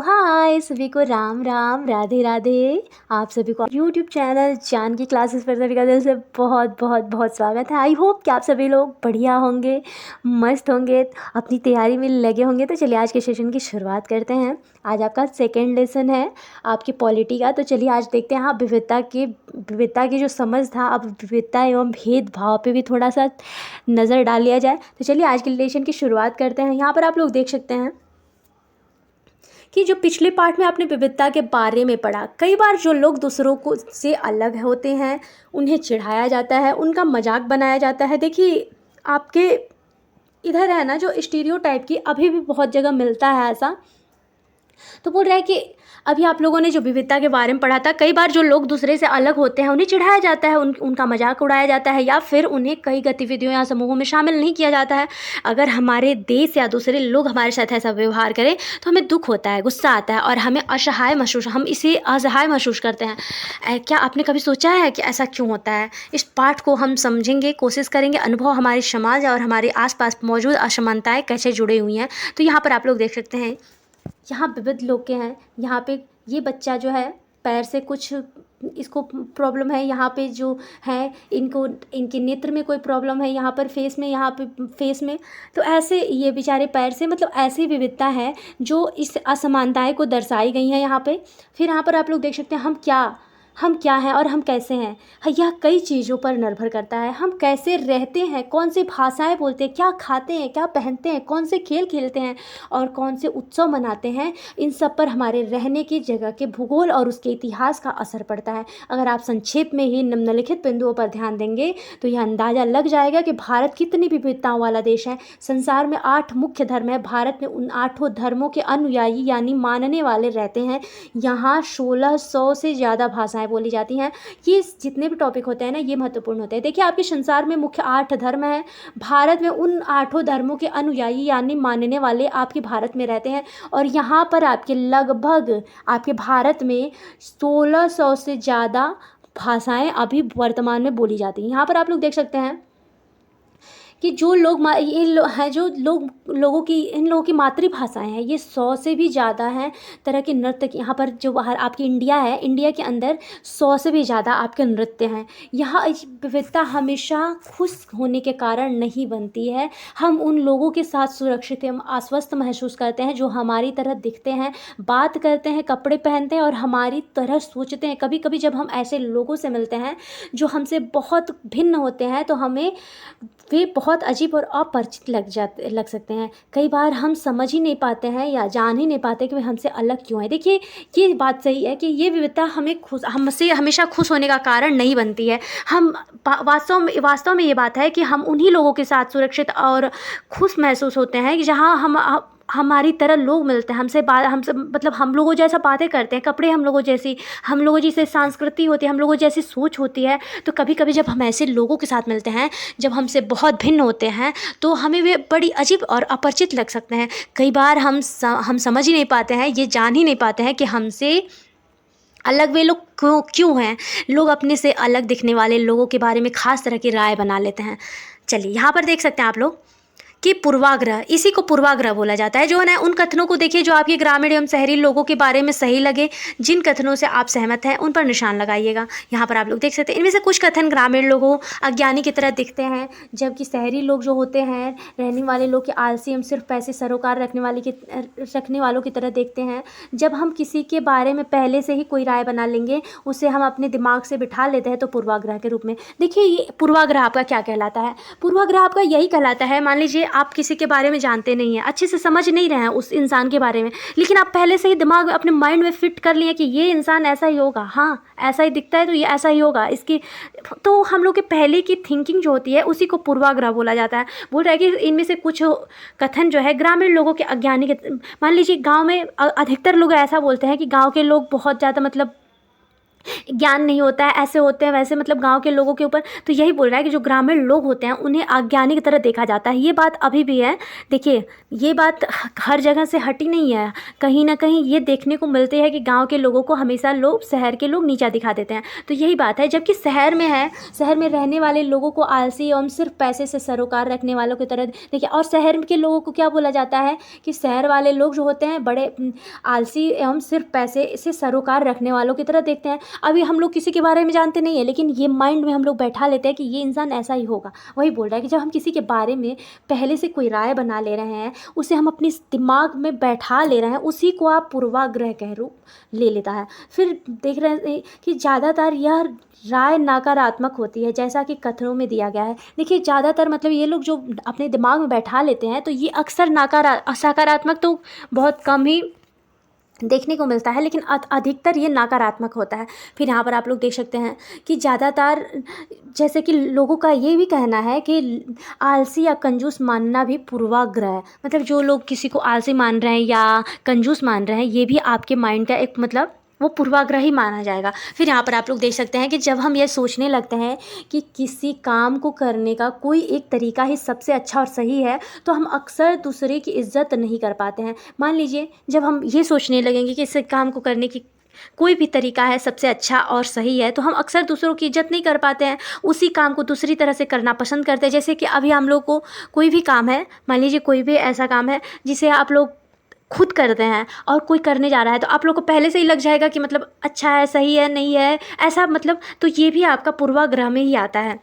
हाय सभी को राम राम राधे राधे। आप सभी को यूट्यूब चैनल जान की क्लासेस पर सभी का दिल से बहुत बहुत बहुत स्वागत है। आई होप कि आप सभी लोग बढ़िया होंगे, मस्त होंगे, अपनी तैयारी में लगे होंगे। तो चलिए आज के सेशन की शुरुआत करते हैं। आज आपका सेकेंड लेसन है आपकी पॉलिटी का। तो चलिए आज देखते हैं आप विविधता की जो समझ था, अब विविधता एवं भेदभाव पे भी थोड़ा सा नज़र डाल लिया जाए। तो चलिए आज के लेसन की शुरुआत करते हैं। यहाँ पर आप लोग देख सकते हैं कि जो पिछले पार्ट में आपने विविधता के बारे में पढ़ा, कई बार जो लोग दूसरों को से अलग होते हैं उन्हें चिढ़ाया जाता है, उनका मजाक बनाया जाता है। देखिए आपके इधर है ना जो स्टीरियोटाइप की अभी भी बहुत जगह मिलता है ऐसा। तो बोल रहा है कि अभी आप लोगों ने जो विविधता के बारे में पढ़ा था, कई बार जो लोग दूसरे से अलग होते हैं उन्हें चिढ़ाया जाता है, उनका मजाक उड़ाया जाता है, या फिर उन्हें कई गतिविधियों या समूहों में शामिल नहीं किया जाता है। अगर हमारे देश या दूसरे लोग हमारे साथ ऐसा व्यवहार करें तो हमें दुख होता है, गुस्सा आता है और हमें हम इसे असहाय महसूस करते हैं। क्या आपने कभी सोचा है कि ऐसा क्यों होता है? इस पाठ को हम समझेंगे, कोशिश करेंगे, अनुभव हमारे समाज और हमारे आसपास मौजूद असमानताएं कैसे जुड़ी हुई हैं। तो यहाँ पर आप लोग देख सकते हैं, यहाँ विविध लोग के हैं। यहाँ पे ये बच्चा जो है पैर से कुछ इसको प्रॉब्लम है, यहाँ पे जो है इनको इनके नेत्र में कोई प्रॉब्लम है, यहाँ पर फेस में। तो ऐसे ये बेचारे पैर से, मतलब ऐसी विविधता है जो इस असमानताएं को दर्शाई गई हैं यहाँ पे। फिर यहाँ पर आप लोग देख सकते हैं हम क्या हैं और हम कैसे हैं। यह कई चीज़ों पर निर्भर करता है। हम कैसे रहते हैं, कौन सी भाषाएं बोलते हैं, क्या खाते हैं, क्या पहनते हैं, कौन से खेल खेलते हैं और कौन से उत्सव मनाते हैं, इन सब पर हमारे रहने की जगह के भूगोल और उसके इतिहास का असर पड़ता है। अगर आप संक्षेप में ही निम्नलिखित बिंदुओं पर ध्यान देंगे तो यह अंदाज़ा लग जाएगा कि भारत कितनी विविधताओं वाला देश है। संसार में 8 मुख्य धर्म है। भारत में उन 8 धर्मों के अनुयायी यानी मानने वाले रहते हैं। यहाँ 1600 से ज़्यादा भाषाएं बोली जाती हैं। ये जितने भी टॉपिक होते हैं ना, ये महत्वपूर्ण होते हैं। देखिए आपके संसार में मुख्य 8 धर्म हैं। भारत में उन 8 धर्मों के अनुयायी यानी मानने वाले आपके भारत में रहते हैं और यहाँ पर आपके लगभग आपके भारत में 1600 से ज़्यादा भाषाएं अभी वर्तमान में बोली जाती हैं। यहाँ पर आप लोग देख सकते हैं कि जो लोग इन लोगों की मातृभाषाएं हैं, ये 100 से भी ज़्यादा हैं तरह के नृत्य। यहाँ पर जो बाहर आपकी इंडिया है, इंडिया के अंदर 100 से भी ज़्यादा आपके नृत्य हैं। यहाँ विविधता हमेशा खुश होने के कारण नहीं बनती है। हम उन लोगों के साथ सुरक्षित एवं आश्वस्त महसूस करते हैं जो हमारी तरह दिखते हैं, बात करते हैं, कपड़े पहनते हैं और हमारी तरह सोचते हैं। कभी कभी जब हम ऐसे लोगों से मिलते हैं जो हमसे बहुत भिन्न होते हैं तो हमें वे बहुत अजीब और अपरिचित लग सकते हैं। कई बार हम समझ ही नहीं पाते हैं या जान ही नहीं पाते कि वे हमसे अलग क्यों हैं। देखिए ये बात सही है कि ये विविधता हमसे हमेशा खुश होने का कारण नहीं बनती है। हम वास्तव में ये बात है कि हम उन्हीं लोगों के साथ सुरक्षित और खुश महसूस होते हैं कि जहाँ हमारी तरह लोग मिलते हैं, हमसे मतलब हम लोगों जैसा बातें करते हैं, कपड़े हम लोगों जैसी संस्कृति होती है, हम लोगों जैसी सोच होती है। तो कभी कभी जब हम ऐसे लोगों के साथ मिलते हैं जब हमसे बहुत भिन्न होते हैं तो हमें वे बड़ी अजीब और अपरिचित लग सकते हैं। कई बार हम समझ ही नहीं पाते हैं, ये जान ही नहीं पाते हैं कि हमसे अलग वे लोग क्यों हैं। लोग अपने से अलग दिखने वाले लोगों के बारे में खास तरह की राय बना लेते हैं। चलिए यहाँ पर देख सकते हैं आप लोग कि पूर्वाग्रह, इसी को पूर्वाग्रह बोला जाता है। जो है ना, उन कथनों को देखिए जो आपके ग्रामीण एवं शहरी लोगों के बारे में सही लगे। जिन कथनों से आप सहमत हैं उन पर निशान लगाइएगा। यहाँ पर आप लोग देख सकते हैं इनमें से कुछ कथन ग्रामीण लोगों अज्ञानी की तरह दिखते हैं, जबकि शहरी लोग जो होते हैं, रहने वाले लोग के आलसी एवं सिर्फ पैसे सरोकार रखने वालों की तरह देखते हैं। जब हम किसी के बारे में पहले से ही कोई राय बना लेंगे, उसे हम अपने दिमाग से बिठा लेते हैं तो पूर्वाग्रह के रूप में। देखिए ये पूर्वाग्रह आपका क्या कहलाता है? पूर्वाग्रह आपका यही कहलाता है, मान लीजिए आप किसी के बारे में जानते नहीं हैं, अच्छे से समझ नहीं रहे हैं उस इंसान के बारे में, लेकिन आप पहले से ही दिमाग में अपने माइंड में फिट कर लिए कि ये इंसान ऐसा ही होगा, हाँ ऐसा ही दिखता है तो ये ऐसा ही होगा इसकी। तो हम लोग के पहले की थिंकिंग जो होती है उसी को पूर्वाग्रह बोला जाता है। बोल रहा है कि इनमें से कुछ कथन जो है ग्रामीण लोगों के अज्ञानी के, मान लीजिए गाँव में अधिकतर लोग ऐसा बोलते हैं कि गाँव के लोग बहुत ज़्यादा मतलब ज्ञान नहीं होता है, ऐसे होते हैं वैसे, मतलब गांव के लोगों के ऊपर। तो यही बोल रहा है कि जो ग्रामीण लोग होते हैं उन्हें अज्ञानी की तरह देखा जाता है। ये बात अभी भी है। देखिए, ये बात हर जगह से हटी नहीं है। कहीं ना कहीं ये देखने को मिलती है कि गांव के लोगों को हमेशा लोग, शहर के लोग नीचा दिखा देते हैं। तो यही बात है, जबकि शहर में है, शहर में रहने वाले लोगों को आलसी एवं सिर्फ पैसे से सरोकार रखने वालों की तरह देखिए। और शहर के लोगों को क्या बोला जाता है कि शहर वाले लोग जो होते हैं बड़े आलसी एवं सिर्फ पैसे से सरोकार रखने वालों की तरह देखते हैं। अभी हम लोग किसी के बारे में जानते नहीं है, लेकिन ये माइंड में हम लोग बैठा लेते हैं कि ये इंसान ऐसा ही होगा। वही बोल रहा है कि जब हम किसी के बारे में पहले से कोई राय बना ले रहे हैं, उसे हम अपने दिमाग में बैठा ले रहे हैं, उसी को आप पूर्वाग्रह कह रूप ले लेता है। फिर देख रहे हैं कि ज़्यादातर यह राय नकारात्मक होती है, जैसा कि कथनों में दिया गया है। देखिए, ज़्यादातर मतलब ये लोग जो अपने दिमाग में बैठा लेते हैं, तो ये अक्सर सकारात्मक तो बहुत कम ही देखने को मिलता है, लेकिन अधिकतर ये नकारात्मक होता है। फिर यहाँ पर आप लोग देख सकते हैं कि ज़्यादातर जैसे कि लोगों का ये भी कहना है कि आलसी या कंजूस मानना भी पूर्वाग्रह है। मतलब जो लोग किसी को आलसी मान रहे हैं या कंजूस मान रहे हैं, ये भी आपके माइंड का एक मतलब वो पूर्वाग्रह ही माना जाएगा। फिर यहाँ पर आप लोग देख सकते हैं कि जब हम ये सोचने लगते हैं कि किसी काम को करने का कोई एक तरीका ही सबसे अच्छा और सही है, तो हम अक्सर दूसरे की इज्जत नहीं कर पाते हैं। मान लीजिए, जब हम ये सोचने लगेंगे कि इस काम को करने की कोई भी तरीका है सबसे अच्छा और सही है, तो हम अक्सर दूसरों की इज्जत नहीं कर पाते हैं, उसी काम को दूसरी तरह से करना पसंद करते हैं। जैसे कि अभी हम लोग को कोई भी काम है, मान लीजिए कोई भी ऐसा काम है जिसे आप लोग खुद करते हैं और कोई करने जा रहा है, तो आप लोग को पहले से ही लग जाएगा कि मतलब अच्छा है, सही है, नहीं है, ऐसा मतलब। तो ये भी आपका पूर्वाग्रह में ही आता है।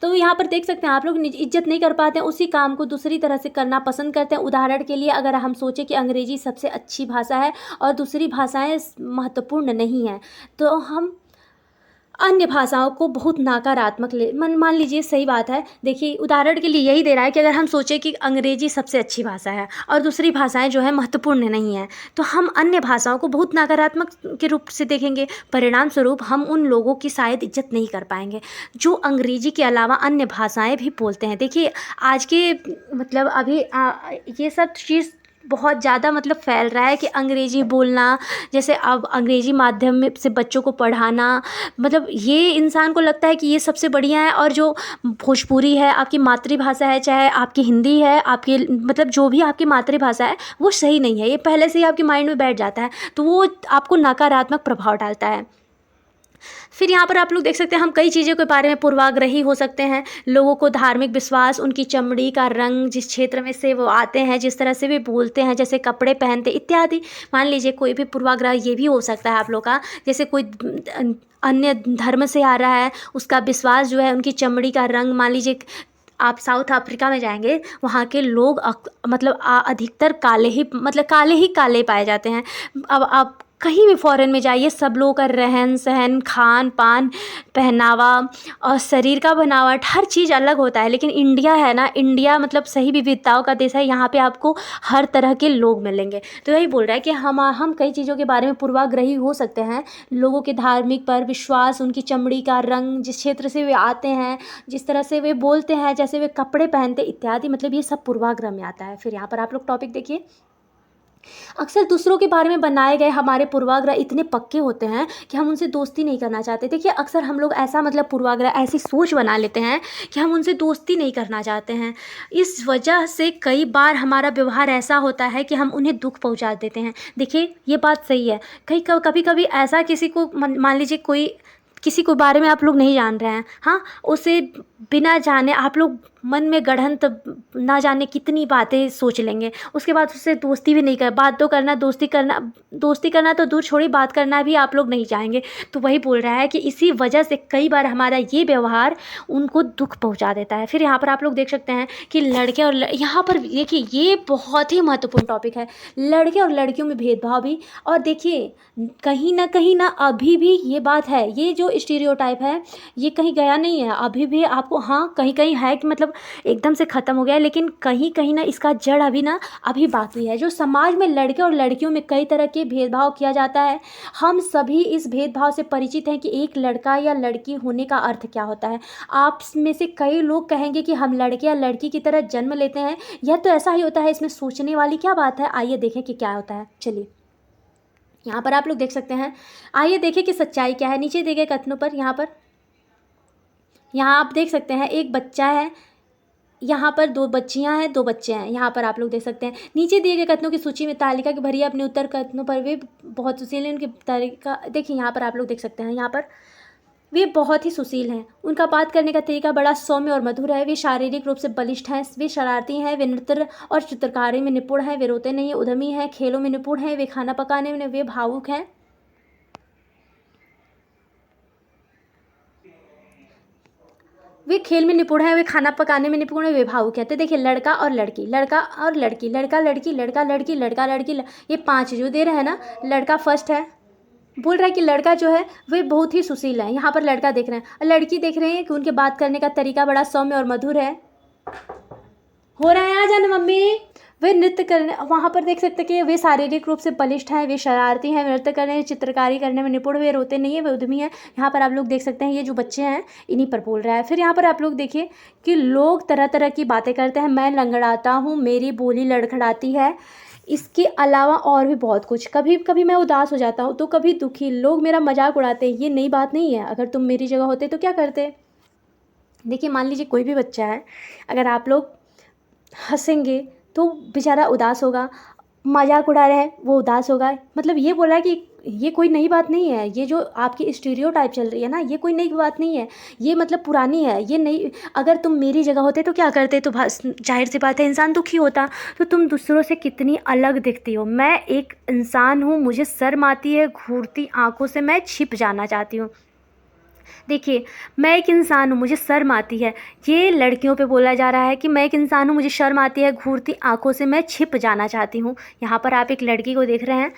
तो यहाँ पर देख सकते हैं आप लोग इज्जत नहीं कर पाते हैं, उसी काम को दूसरी तरह से करना पसंद करते हैं। उदाहरण के लिए अगर हम सोचें कि अंग्रेजी सबसे अच्छी भाषा है और दूसरी भाषाएं महत्वपूर्ण नहीं हैं, तो हम अन्य भाषाओं को बहुत नकारात्मक मान लीजिए। सही बात है। देखिए, उदाहरण के लिए यही दे रहा है कि अगर हम सोचें कि अंग्रेजी सबसे अच्छी भाषा है और दूसरी भाषाएं जो है महत्वपूर्ण नहीं है, तो हम अन्य भाषाओं को बहुत नकारात्मक के रूप से देखेंगे। परिणाम स्वरूप हम उन लोगों की शायद इज्जत नहीं कर पाएंगे जो अंग्रेजी के अलावा अन्य भाषाएं भी बोलते हैं। देखिए, आज के मतलब अभी ये सब चीज़ बहुत ज़्यादा मतलब फैल रहा है कि अंग्रेजी बोलना, जैसे अब अंग्रेजी माध्यम में से बच्चों को पढ़ाना, मतलब ये इंसान को लगता है कि ये सबसे बढ़िया है। और जो भोजपुरी है, आपकी मातृभाषा है, चाहे आपकी हिंदी है, आपकी मतलब जो भी आपकी मातृभाषा है, वो सही नहीं है। ये पहले से ही आपके माइंड में बैठ जाता है, तो वो आपको नकारात्मक प्रभाव डालता है। फिर यहाँ पर आप लोग देख सकते हैं, हम कई चीज़ों के बारे में पूर्वाग्रही हो सकते हैं। लोगों को धार्मिक विश्वास, उनकी चमड़ी का रंग, जिस क्षेत्र में से वो आते हैं, जिस तरह से वे बोलते हैं, जैसे कपड़े पहनते इत्यादि। मान लीजिए कोई भी पूर्वाग्रह ये भी हो सकता है आप लोग का, जैसे कोई अन्य धर्म से आ रहा है, उसका विश्वास जो है उनकी चमड़ी का रंग। मान लीजिए आप साउथ अफ्रीका में जाएंगे, वहाँ के लोग मतलब अधिकतर काले ही, मतलब काले ही काले पाए जाते हैं। अब आप कहीं भी फॉरेन में जाइए, सब लोगों का रहन सहन, खान पान, पहनावा और शरीर का बनावट, हर चीज़ अलग होता है। लेकिन इंडिया है ना, इंडिया मतलब सही विविधताओं का देश है। यहाँ पे आपको हर तरह के लोग मिलेंगे। तो यही बोल रहा है कि हम कई चीज़ों के बारे में पूर्वाग्रही हो सकते हैं। लोगों के धार्मिक पर विश्वास, उनकी चमड़ी का रंग, जिस क्षेत्र से वे आते हैं, जिस तरह से वे बोलते हैं, जैसे वे कपड़े पहनते इत्यादि, मतलब ये सब पूर्वाग्रह में आता है। फिर यहाँ पर आप लोग टॉपिक देखिए, अक्सर दूसरों के बारे में बनाए गए हमारे पूर्वाग्रह इतने पक्के होते हैं कि हम उनसे दोस्ती नहीं करना चाहते। देखिए, अक्सर हम लोग ऐसा मतलब पूर्वाग्रह, ऐसी सोच बना लेते हैं कि हम उनसे दोस्ती नहीं करना चाहते हैं। इस वजह से कई बार हमारा व्यवहार ऐसा होता है कि हम उन्हें दुख पहुंचा देते हैं। देखिए, ये बात सही है। कभी कभी ऐसा किसी को मान लीजिए कोई किसी को बारे में आप लोग नहीं जान रहे हैं, हाँ, उसे बिना जाने आप लोग मन में गढ़ंत ना जाने कितनी बातें सोच लेंगे, उसके बाद उससे दोस्ती भी नहीं कर, बात तो करना, दोस्ती करना तो दूर छोड़ी, बात करना भी आप लोग नहीं चाहेंगे। तो वही बोल रहा है कि इसी वजह से कई बार हमारा ये व्यवहार उनको दुख पहुंचा देता है। फिर यहाँ पर आप लोग देख सकते हैं कि लड़के और यहाँ पर देखिए, ये बहुत ही महत्वपूर्ण टॉपिक है, लड़के और लड़कियों में भेदभाव भी। और देखिए, कहीं ना अभी भी ये बात है, ये जो स्टीरियोटाइप है ये कहीं गया नहीं है, अभी भी आपको, हाँ, कहीं कहीं है कि मतलब एकदम से ख़त्म हो गया है, लेकिन कहीं ना इसका जड़ अभी बाकी है। जो समाज में लड़के और लड़कियों में कई तरह के भेदभाव किया जाता है, हम सभी इस भेदभाव से परिचित हैं कि एक लड़का या लड़की होने का अर्थ क्या होता है। आप में से कई लोग कहेंगे कि हम लड़के या लड़की की तरह जन्म लेते हैं, यह तो ऐसा ही होता है, इसमें सोचने वाली क्या बात है। आइए देखें कि क्या होता है। चलिए, यहाँ पर आप लोग देख सकते हैं। आइए देखें कि सच्चाई क्या है। नीचे दिए गए कथनों पर यहाँ आप देख सकते हैं, एक बच्चा है, यहाँ पर दो बच्चियाँ हैं, दो बच्चे हैं। यहाँ पर आप लोग देख सकते हैं। नीचे दिए गए कथनों की सूची में तालिका की भरिए अपने उत्तर कथनों पर वे बहुत सुशील हैं। उनकी तालिका देखिए, यहाँ पर आप लोग देख सकते हैं। यहाँ पर वे बहुत ही सुशील हैं। उनका बात करने का तरीका बड़ा सौम्य और मधुर है। वे शारीरिक रूप से बलिष्ठ हैं, वे शरारती हैं, वे नृत्य और चित्रकारी में निपुण हैं, वे रोते नहीं, उद्यमी हैं, खेलों में निपुण हैं, वे खाना पकाने में, वे भावुक हैं। वे खेल में निपुण है, वे खाना पकाने में निपुण है, वे भावुक कहते हैं। देखिए, लड़का और लड़की, लड़का और लड़की, लड़का लड़की, लड़का लड़की, लड़का लड़की, ये 5 जो दे रहे हैं ना, लड़का फर्स्ट है। बोल रहा है कि लड़का जो है वे बहुत ही सुशील है। यहाँ पर लड़का देख रहे हैं और लड़की देख रहे हैं कि उनके बात करने का तरीका बड़ा सौम्य और मधुर है। हो रहा है, आ जाना मम्मी। वे नृत्य करने, वहाँ पर देख सकते हैं कि वे शारीरिक रूप से बलिष्ठ हैं, वे शरारती हैं, वे नृत्य करने, चित्रकारी करने में निपुण, वे रोते नहीं हैं, वे उद्यमी हैं। यहाँ पर आप लोग देख सकते हैं, ये जो बच्चे हैं इन्हीं पर बोल रहा है। फिर यहाँ पर आप लोग देखिए कि लोग तरह तरह की बातें करते हैं। मैं लंगड़ाता हूँ, मेरी बोली लड़खड़ाती है, इसके अलावा और भी बहुत कुछ। कभी कभी मैं उदास हो जाता हूँ तो कभी दुखी, लोग मेरा मजाक उड़ाते हैं। ये नई बात नहीं है। अगर तुम मेरी जगह होते तो क्या करते। देखिए, मान लीजिए कोई भी बच्चा है, अगर आप लोग हंसेंगे तो बेचारा उदास होगा, मजाक उड़ा रहे हैं वो उदास होगा। मतलब ये बोला है कि ये कोई नई बात नहीं है। ये जो आपकी स्टीरियोटाइप चल रही है ना, ये कोई नई बात नहीं है, ये मतलब पुरानी है। ये नई, अगर तुम मेरी जगह होते तो क्या करते। तो जाहिर सी बात है, इंसान दुखी होता। तो तुम दूसरों से कितनी अलग दिखती हो। मैं एक इंसान हूँ, मुझे शर्म आती है, घूरती आंखों से मैं छिप जाना चाहती हूँ। देखिए, मैं एक इंसान हूँ, मुझे शर्म आती है। ये लड़कियों पे बोला जा रहा है कि मैं एक इंसान हूँ, मुझे शर्म आती है, घूरती आंखों से मैं छिप जाना चाहती हूँ। यहाँ पर आप एक लड़की को देख रहे हैं।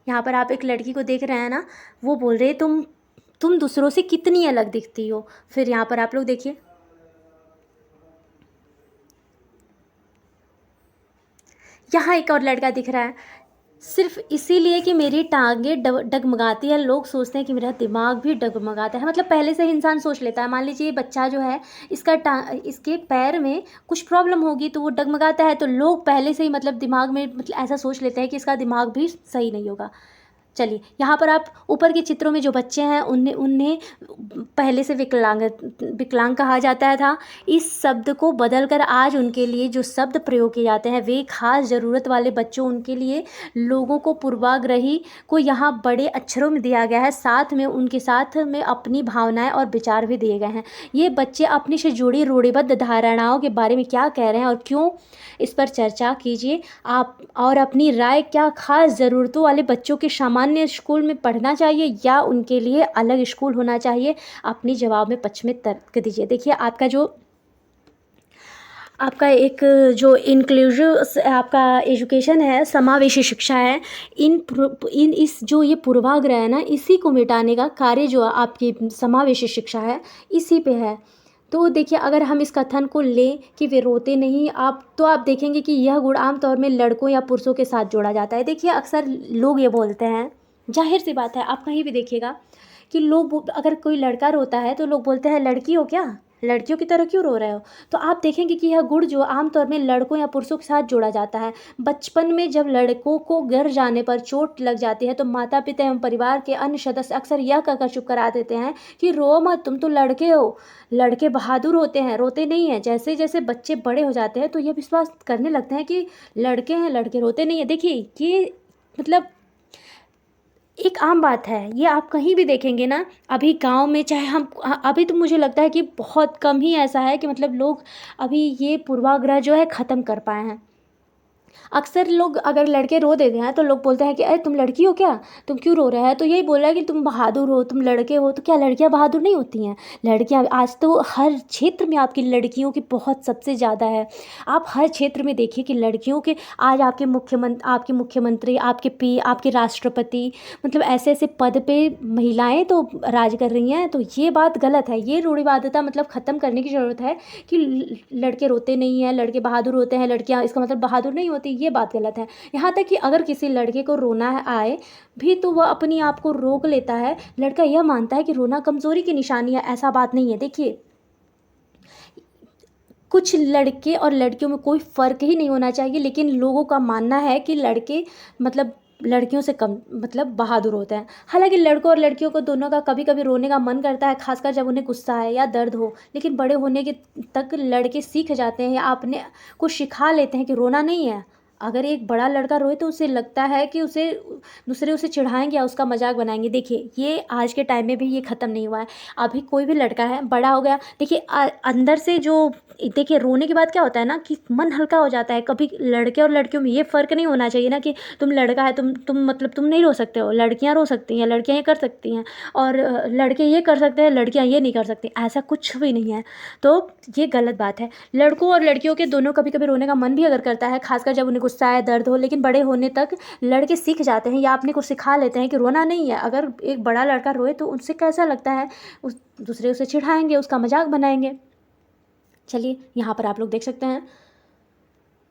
यहाँ पर आप एक लड़की को देख रहे हैं ना, वो बोल रही है तुम दूसरों से कितनी अलग दिखती हो। फिर यहाँ पर आप लोग देखिए, यहाँ एक और लड़का दिख रहा है। सिर्फ इसीलिए कि मेरी टांगें डगमगाती है, लोग सोचते हैं कि मेरा दिमाग भी डगमगाता है। मतलब पहले से ही इंसान सोच लेता है। मान लीजिए बच्चा जो है, इसके पैर में कुछ प्रॉब्लम होगी तो वो डगमगाता है, तो लोग पहले से ही मतलब दिमाग में मतलब ऐसा सोच लेते हैं कि इसका दिमाग भी सही नहीं होगा। चलिए, यहाँ पर आप ऊपर के चित्रों में जो बच्चे हैं उन्हें पहले से विकलांग कहा जाता था। इस शब्द को बदलकर आज उनके लिए जो शब्द प्रयोग किए जाते हैं वे खास ज़रूरत वाले बच्चों, उनके लिए लोगों को पूर्वाग्रही को यहाँ बड़े अक्षरों में दिया गया है। साथ में उनके साथ में अपनी भावनाएं और विचार भी दिए गए हैं। ये बच्चे अपने से जुड़ी रूढ़िबद्ध धारणाओं के बारे में क्या कह रहे हैं और क्यों, इस पर चर्चा कीजिए आप और अपनी राय। क्या खास ज़रूरतों वाले बच्चों के सामान्य स्कूल में पढ़ना चाहिए या उनके लिए अलग स्कूल होना चाहिए, अपनी जवाब में पक्ष में तर्क दीजिए। देखिए, आपका एक जो इंक्लूसिव आपका एजुकेशन है, समावेशी शिक्षा है, इस जो ये पूर्वाग्रह है ना, इसी को मिटाने का कार्य जो आपकी समावेशी शिक्षा है इसी पे है। तो देखिए, अगर हम इस कथन को लें कि वे रोते नहीं, तो आप देखेंगे कि यह गुण आमतौर में लड़कों या पुरुषों के साथ जोड़ा जाता है। देखिए, अक्सर लोग ये बोलते हैं, जाहिर सी बात है, आप कहीं भी देखिएगा कि लोग, अगर कोई लड़का रोता है तो लोग बोलते हैं लड़की हो क्या, लड़कियों की तरह क्यों रो रहे हो। तो आप देखेंगे कि यह गुण जो आमतौर में लड़कों या पुरुषों के साथ जोड़ा जाता है। बचपन में जब लड़कों को गिर जाने पर चोट लग जाती है तो माता पिता एवं परिवार के अन्य सदस्य अक्सर यह कहकर चुप करा देते हैं कि रो मत, तुम तो लड़के हो, लड़के बहादुर होते हैं, रोते नहीं हैं। जैसे जैसे बच्चे बड़े हो जाते हैं तो यह विश्वास करने लगते हैं कि लड़के हैं, लड़के रोते नहीं हैं। देखिए, ये मतलब एक आम बात है। ये आप कहीं भी देखेंगे ना, अभी गांव में, चाहे हम अभी, तो मुझे लगता है कि बहुत कम ही ऐसा है कि मतलब लोग अभी ये पूर्वाग्रह जो है ख़त्म कर पाए हैं। अक्सर लोग अगर लड़के रो देते हैं तो लोग बोलते हैं कि अरे तुम लड़की हो क्या, तुम क्यों रो रहे हैं। तो यही बोल रहा है कि तुम बहादुर हो, तुम लड़के हो। तो क्या लड़कियां बहादुर नहीं होती हैं। लड़कियां आज तो हर क्षेत्र में आपकी लड़कियों की बहुत सबसे ज़्यादा है। आप हर क्षेत्र में देखिए कि लड़कियों के आज आपके मुख्यमंत्री, आपके राष्ट्रपति, मतलब ऐसे ऐसे पद पे महिलाएं तो राज कर रही हैं। तो ये बात गलत है। ये रूढ़िवादिता मतलब ख़त्म करने की ज़रूरत है कि लड़के रोते नहीं हैं, लड़के बहादुर होते हैं, लड़कियां इसका मतलब बहादुर नहीं होती। ये बात गलत है। यहाँ तक कि अगर किसी लड़के को रोना आए भी तो वह अपनी आप को रोक लेता है। लड़का यह मानता है कि रोना कमज़ोरी की निशानी है, ऐसा बात नहीं है। देखिए, कुछ लड़के और लड़कियों में कोई फ़र्क ही नहीं होना चाहिए, लेकिन लोगों का मानना है कि लड़के मतलब लड़कियों से कम मतलब बहादुर होते हैं। हालाँकि लड़कों और लड़कियों को दोनों का कभी-कभी रोने का मन करता है, ख़ासकर जब उन्हें गुस्सा आए या दर्द हो। लेकिन बड़े होने के तक लड़के सीख जाते हैं या अपने को सिखा लेते हैं कि रोना नहीं है। अगर एक बड़ा लड़का रोए तो उसे लगता है कि उसे दूसरे उसे चिढ़ाएँगे या उसका मज़ाक बनाएँगे। देखिए, ये आज के टाइम में भी ये ख़त्म नहीं हुआ है। अभी कोई भी लड़का है, बड़ा हो गया, देखिए अंदर से जो देखिए रोने के बाद क्या होता है ना कि मन हल्का हो जाता है। कभी लड़के और लड़कियों में ये फ़र्क नहीं होना चाहिए ना कि तुम लड़का है, तुम मतलब तुम नहीं रो सकते हो, लड़कियाँ रो सकती हैं, लड़कियाँ ये कर सकती हैं और लड़के ये कर सकते हैं, लड़कियाँ ये नहीं कर सकती। ऐसा कुछ भी नहीं है, तो ये गलत बात है। लड़कों और लड़कियों के दोनों कभी-कभी रोने का मन भी अगर करता है, ख़ासकर जब उन्हें गुस्सा आए, दर्द हो, लेकिन बड़े होने तक लड़के सीख जाते हैं या अपने को सिखा लेते हैं कि रोना नहीं है। अगर एक बड़ा लड़का रोए तो उनसे कैसा लगता है, उस दूसरे उसे चिढ़ाएँगे, उसका मज़ाक बनाएँगे। चलिए, यहाँ पर आप लोग देख सकते हैं,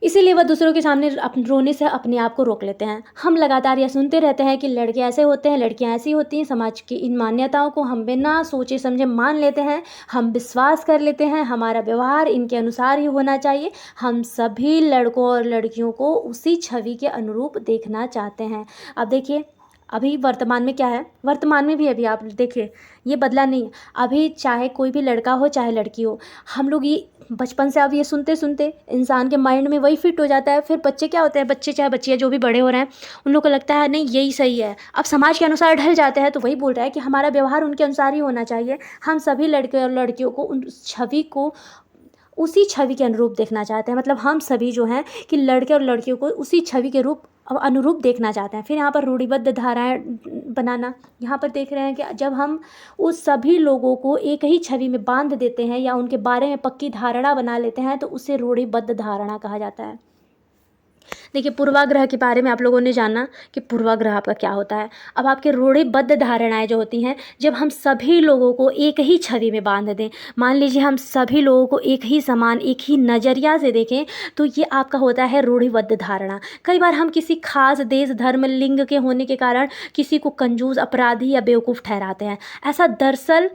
इसीलिए वह दूसरों के सामने रोने से अपने आप को रोक लेते हैं। हम लगातार यह सुनते रहते हैं कि लड़के ऐसे होते हैं, लड़कियाँ ऐसी होती हैं। समाज की इन मान्यताओं को हम बिना सोचे समझे मान लेते हैं, हम विश्वास कर लेते हैं, हमारा व्यवहार इनके अनुसार ही होना चाहिए। हम सभी लड़कों और लड़कियों को उसी छवि के अनुरूप देखना चाहते हैं। अब देखिए, अभी वर्तमान में क्या है, वर्तमान में भी अभी आप देखिए ये बदला नहीं है। अभी चाहे कोई भी लड़का हो चाहे लड़की हो, हम लोग ये बचपन से अब ये सुनते सुनते इंसान के माइंड में वही फिट हो जाता है। फिर बच्चे क्या होते हैं, बच्चे चाहे बच्चियाँ जो भी बड़े हो रहे हैं, उन लोग को लगता है नहीं यही सही है। अब समाज के अनुसार ढल जाते हैं, तो वही बोल रहा है कि हमारा व्यवहार उनके अनुसार ही होना चाहिए। हम सभी लड़के और लड़कियों को उन छवि को उसी छवि के अनुरूप देखना चाहते हैं। मतलब हम सभी जो हैं कि लड़के और लड़कियों को उसी छवि के रूप अनुरूप देखना चाहते हैं। फिर यहाँ पर रूढ़िबद्ध धाराएँ बनाना, यहाँ पर देख रहे हैं कि जब हम उस सभी लोगों को एक ही छवि में बांध देते हैं या उनके बारे में पक्की धारणा बना लेते हैं, तो उसे रूढ़िबद्ध धारणा कहा जाता है। देखिए, पूर्वाग्रह के बारे में आप लोगों ने जाना कि पूर्वाग्रह आपका क्या होता है। अब आपके रूढ़िबद्ध धारणाएँ जो होती हैं, जब हम सभी लोगों को एक ही छवि में बांध दें, मान लीजिए हम सभी लोगों को एक ही समान, एक ही नज़रिया से देखें, तो ये आपका होता है रूढ़िबद्ध धारणा। कई बार हम किसी खास देश, धर्म, लिंग के होने के कारण किसी को कंजूस, अपराधी या बेवकूफ़ ठहराते हैं। ऐसा दरअसल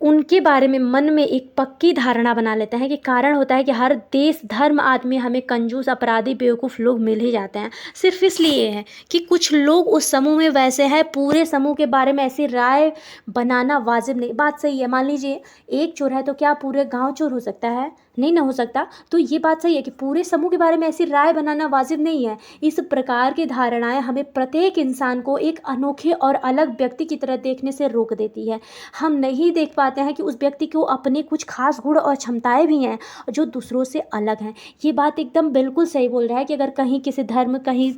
उनके बारे में मन में एक पक्की धारणा बना लेते हैं कि कारण होता है कि हर देश, धर्म, आदमी हमें कंजूस, अपराधी, बेवकूफ़ लोग मिल ही जाते हैं। सिर्फ इसलिए है कि कुछ लोग उस समूह में वैसे हैं, पूरे समूह के बारे में ऐसी राय बनाना वाजिब नहीं। बात सही है, मान लीजिए एक चोर है तो क्या पूरे गाँव चोर हो सकता है? नहीं ना हो सकता। तो ये बात सही है कि पूरे समूह के बारे में ऐसी राय बनाना वाजिब नहीं है। इस प्रकार की धारणाएँ हमें प्रत्येक इंसान को एक अनोखे और अलग व्यक्ति की तरह देखने से रोक देती है। हम नहीं देख पाते हैं कि उस व्यक्ति को अपने कुछ खास गुण और क्षमताएँ भी हैं जो दूसरों से अलग हैं। ये बात एकदम बिल्कुल सही बोल रहा है कि अगर कहीं किसी धर्म, कहीं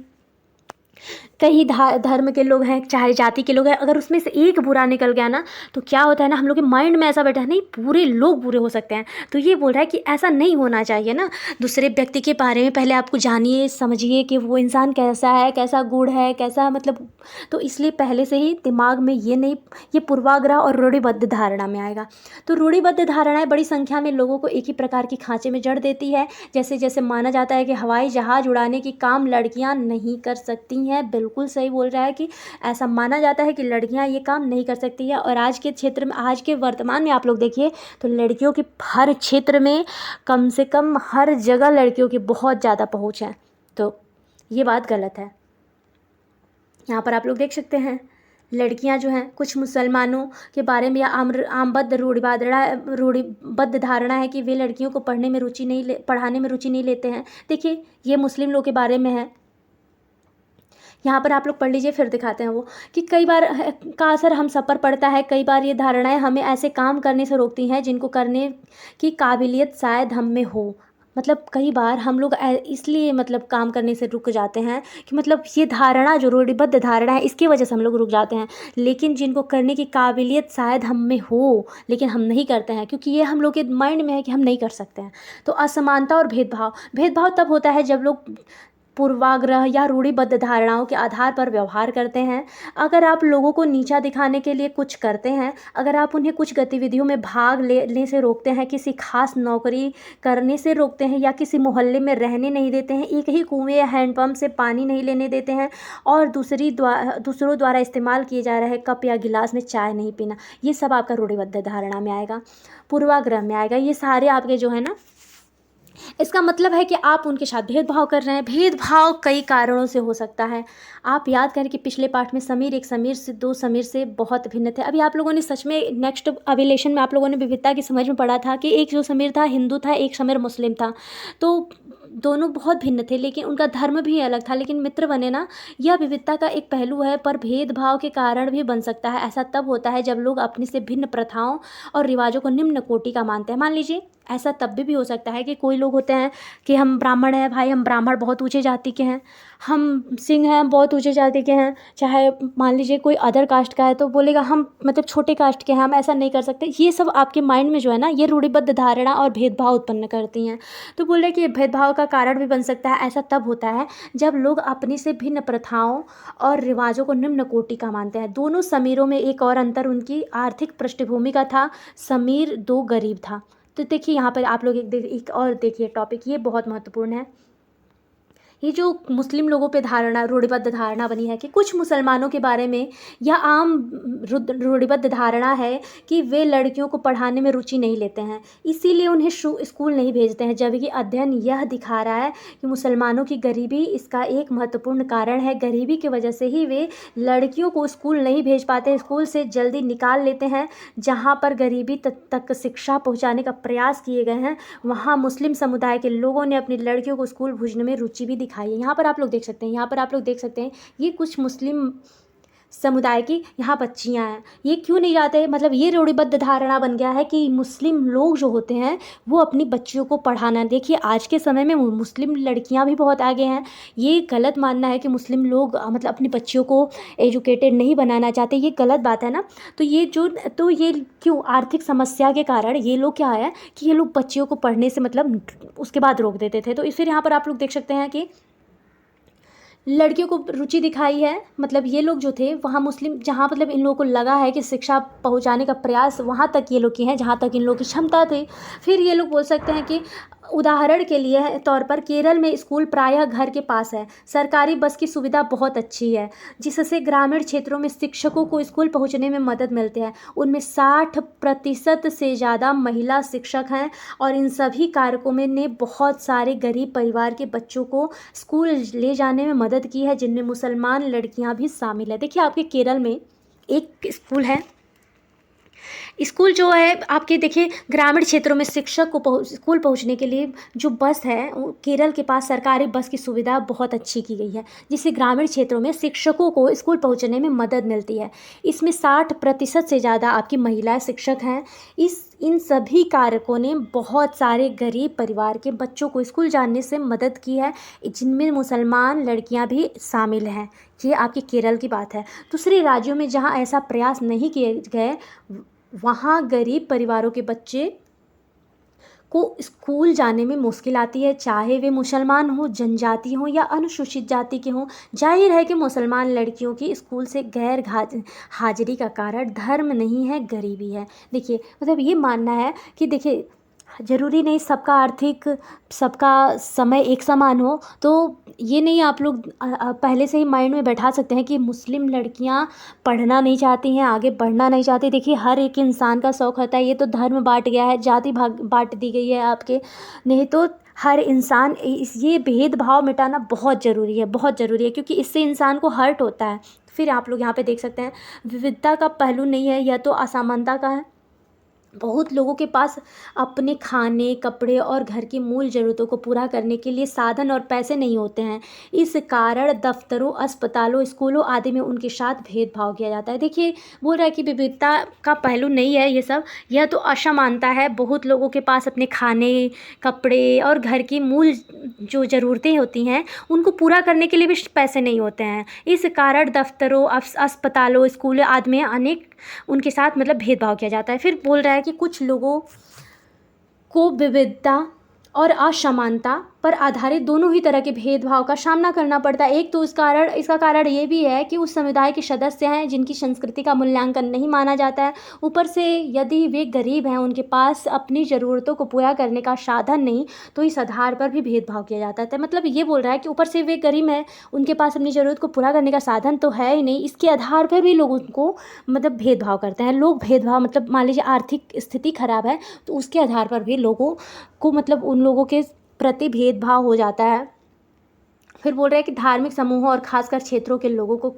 धर्म के लोग हैं, चाहे जाति के लोग हैं, अगर उसमें से एक बुरा निकल गया ना, तो क्या होता है ना, हम लोग के माइंड में ऐसा बैठा है नहीं पूरे लोग बुरे हो सकते हैं। तो ये बोल रहा है कि ऐसा नहीं होना चाहिए ना। दूसरे व्यक्ति के बारे में पहले आपको जानिए, समझिए कि वो इंसान कैसा है, कैसा गुण है, कैसा मतलब, तो इसलिए पहले से ही दिमाग में ये पूर्वाग्रह और रूढ़िबद्ध धारणा में आएगा। तो रूढ़िबद्ध धारणाएँ बड़ी संख्या में लोगों को एक ही प्रकार की खाँचे में जड़ देती है। जैसे जैसे माना जाता है कि हवाई जहाज़ उड़ाने की काम लड़कियाँ नहीं कर सकती हैं। बिल्कुल सही बोल रहा है कि ऐसा माना जाता है कि लड़कियां ये काम नहीं कर सकती है। और आज के क्षेत्र में, आज के वर्तमान में आप लोग देखिए तो लड़कियों की हर क्षेत्र में, कम से कम हर जगह लड़कियों की बहुत ज़्यादा पहुंच है। तो ये बात गलत है। यहाँ पर आप लोग देख सकते हैं लड़कियां जो हैं, कुछ मुसलमानों के बारे में या आमबद्ध रूढ़िबद्ध धारणा है कि वे लड़कियों को पढ़ाने में रुचि नहीं लेते हैं। देखिए, ये मुस्लिम लोग के बारे में है। यहाँ पर आप लोग पढ़ लीजिए, फिर दिखाते हैं वो कि कई बार का असर हम सब पर पड़ता है। कई बार ये धारणाएं हमें ऐसे काम करने से रोकती हैं जिनको करने की काबिलियत शायद हम में हो। मतलब कई बार हम लोग इसलिए मतलब काम करने से रुक जाते हैं कि मतलब ये धारणा जो रूढ़िबद्ध धारणा है, इसकी वजह से हम लोग रुक जाते हैं। लेकिन जिनको करने की काबिलियत शायद हम में हो, लेकिन हम नहीं करते हैं क्योंकि ये हम लोग के माइंड में है कि हम नहीं कर सकते हैं। तो असमानता और भेदभाव तब होता है जब लोग पूर्वाग्रह या रूढ़िबद्ध धारणाओं के आधार पर व्यवहार करते हैं। अगर आप लोगों को नीचा दिखाने के लिए कुछ करते हैं, अगर आप उन्हें कुछ गतिविधियों में भाग लेने से रोकते हैं, किसी खास नौकरी करने से रोकते हैं या किसी मोहल्ले में रहने नहीं देते हैं, एक ही कुएं या हैंडपंप से पानी नहीं लेने देते हैं और दूसरों द्वारा इस्तेमाल किए जा रहे कप या गिलास में चाय नहीं पीना, ये सब आपका रूढ़िबद्ध धारणा में आएगा, पूर्वाग्रह में आएगा। ये सारे आपके जो है ना इसका मतलब है कि आप उनके साथ भेदभाव कर रहे हैं। भेदभाव कई कारणों से हो सकता है। आप याद करें कि पिछले पाठ में समीर एक समीर से, दो समीर से बहुत भिन्न थे। अभी आप लोगों ने सच में नेक्स्ट अभिलेशन में आप लोगों ने विविधता की समझ में पढ़ा था कि एक जो समीर था हिंदू था, एक समीर मुस्लिम था। तो दोनों बहुत भिन्न थे, लेकिन उनका धर्म भी अलग था, लेकिन मित्र बने ना। यह विविधता का एक पहलू है, पर भेदभाव के कारण भी बन सकता है। ऐसा तब होता है जब लोग अपनी से भिन्न प्रथाओं और रिवाजों को निम्न कोटि का मानते हैं। मान लीजिए ऐसा तब भी हो सकता है कि कोई लोग होते हैं कि हम ब्राह्मण हैं भाई, हम ब्राह्मण बहुत ऊंचे जाति के हैं, हम सिंह हैं बहुत ऊंचे जाति के हैं। चाहे मान लीजिए कोई अदर कास्ट का है तो बोलेगा हम मतलब छोटे कास्ट के हैं, हम ऐसा नहीं कर सकते। ये सब आपके माइंड में जो है ना, ये रूढ़िबद्ध धारणा और भेदभाव उत्पन्न करती हैं। तो बोल रहे कि ये भेदभाव का कारण भी बन सकता है। ऐसा तब होता है जब लोग अपनी से भिन्न प्रथाओं और रिवाजों को निम्न कोटि का मानते हैं। दोनों समीरों में एक और अंतर उनकी आर्थिक पृष्ठभूमि का था। समीर दो गरीब था। तो देखिए यहाँ पर आप लोग एक और देखिए टॉपिक, ये बहुत महत्वपूर्ण है। ये जो मुस्लिम लोगों पे धारणा, रूढ़िबद्ध धारणा बनी है कि कुछ मुसलमानों के बारे में यह आम रूढ़िबद्ध धारणा है कि वे लड़कियों को पढ़ाने में रुचि नहीं लेते हैं, इसीलिए उन्हें स्कूल नहीं भेजते हैं। जबकि अध्ययन यह दिखा रहा है कि मुसलमानों की गरीबी इसका एक महत्वपूर्ण कारण है। गरीबी की वजह से ही वे लड़कियों को स्कूल नहीं भेज पाते, स्कूल से जल्दी निकाल लेते हैं। जहाँ पर गरीबी तक शिक्षा पहुँचाने का प्रयास किए गए हैं, वहाँ मुस्लिम समुदाय के लोगों ने अपनी लड़कियों को स्कूल भेजने में रुचि भी दिखाई है। यहाँ पर आप लोग देख सकते हैं, यहाँ पर आप लोग देख सकते हैं ये कुछ मुस्लिम समुदाय की यहाँ बच्चियाँ हैं। ये क्यों नहीं जाते, मतलब ये रूढ़िबद्ध धारणा बन गया है कि मुस्लिम लोग जो होते हैं वो अपनी बच्चियों को पढ़ाना। देखिए आज के समय में मुस्लिम लड़कियाँ भी बहुत आगे हैं। ये गलत मानना है कि मुस्लिम लोग मतलब अपनी बच्चियों को एजुकेटेड नहीं बनाना चाहते, ये गलत बात है ना। तो ये क्यों, आर्थिक समस्या के कारण ये लोग क्या है कि ये लोग बच्चियों को पढ़ने से मतलब उसके बाद रोक देते थे। तो फिर यहाँ पर आप लोग देख सकते हैं कि लड़कियों को रुचि दिखाई है। मतलब ये लोग जो थे वहाँ मुस्लिम, जहाँ मतलब इन लोगों को लगा है कि शिक्षा पहुँचाने का प्रयास वहाँ तक ये लोग की हैं जहाँ तक इन लोगों की क्षमता थी। फिर ये लोग बोल सकते हैं कि उदाहरण के लिए तौर पर केरल में स्कूल प्रायः घर के पास है, सरकारी बस की सुविधा बहुत अच्छी है, जिससे ग्रामीण क्षेत्रों में शिक्षकों को स्कूल पहुंचने में मदद मिलती है। उनमें 60% से ज़्यादा महिला शिक्षक हैं और इन सभी कारकों में ने बहुत सारे गरीब परिवार के बच्चों को स्कूल ले जाने में मदद की है, जिनमें मुसलमान लड़कियां भी शामिल है। देखिए आपके केरल में एक स्कूल है, स्कूल जो है आपके देखिए ग्रामीण क्षेत्रों में शिक्षक को स्कूल पहुंचने के लिए जो बस है, केरल के पास सरकारी बस की सुविधा बहुत अच्छी की गई है, जिससे ग्रामीण क्षेत्रों में शिक्षकों को स्कूल पहुंचने में मदद मिलती है। इसमें 60% से ज़्यादा आपकी महिला शिक्षक हैं। इन सभी कारकों ने बहुत सारे गरीब परिवार के बच्चों को स्कूल जाने से मदद की है, जिनमें मुसलमान लड़कियां भी शामिल हैं। ये आपके केरल की बात है। दूसरे राज्यों में जहां ऐसा प्रयास नहीं किए गए, वहाँ गरीब परिवारों के बच्चे को स्कूल जाने में मुश्किल आती है, चाहे वे मुसलमान हो, जनजाति हो या अनुसूचित जाति के हों। जाहिर है कि मुसलमान लड़कियों की स्कूल से गैर हाजिरी का कारण धर्म नहीं है, गरीबी है। देखिए मतलब ये मानना है कि देखिए ज़रूरी नहीं सबका आर्थिक, सबका समय एक समान हो। तो ये नहीं आप लोग पहले से ही माइंड में बैठा सकते हैं कि मुस्लिम लड़कियां पढ़ना नहीं चाहती हैं, आगे बढ़ना नहीं चाहती। देखिए हर एक इंसान का शौक़ होता है, ये तो धर्म बांट गया है, जाति भाग बांट दी गई है आपके, नहीं तो हर इंसान ये भेदभाव मिटाना बहुत ज़रूरी है, बहुत ज़रूरी है, क्योंकि इससे इंसान को हर्ट होता है। फिर आप लोग यहाँ पे देख सकते हैं विविधता का पहलू नहीं है, यह तो असमानता का है। बहुत लोगों के पास अपने खाने, कपड़े और घर की मूल ज़रूरतों को पूरा करने के लिए साधन और पैसे नहीं होते हैं। इस कारण दफ्तरों, अस्पतालों, स्कूलों आदि में उनके साथ भेदभाव किया जाता है। देखिए बोल रहा है कि विविधता का पहलू नहीं है ये सब, यह तो असमानता है। बहुत लोगों के पास अपने खाने, कपड़े और घर की मूल जो ज़रूरतें होती हैं उनको पूरा करने के लिए भी पैसे नहीं होते हैं। इस कारण दफ्तरों, अस्पतालों, स्कूलों आदि में अनेक उनके साथ मतलब भेदभाव किया जाता है। फिर बोल रहा है कि कुछ लोगों को विविधता और असमानता पर आधारित दोनों ही तरह के भेदभाव का सामना करना पड़ता है। एक तो इसका कारण ये भी है कि उस समुदाय के सदस्य हैं जिनकी संस्कृति का मूल्यांकन नहीं माना जाता है। ऊपर से यदि वे गरीब हैं, उनके पास अपनी ज़रूरतों को पूरा करने का साधन नहीं, तो इस आधार पर भी भेदभाव किया जाता है। मतलब ये बोल रहा है कि ऊपर से वे गरीब हैं, उनके पास अपनी ज़रूरत को पूरा करने का साधन तो है ही नहीं, इसके आधार पर भी लोग उनको मतलब भेदभाव करते हैं। लोग भेदभाव मतलब मान लीजिए आर्थिक स्थिति ख़राब है तो उसके आधार पर भी लोगों को मतलब उन लोगों के प्रति भेदभाव हो जाता है। फिर बोल रहे हैं कि धार्मिक समूहों और खासकर क्षेत्रों के लोगों को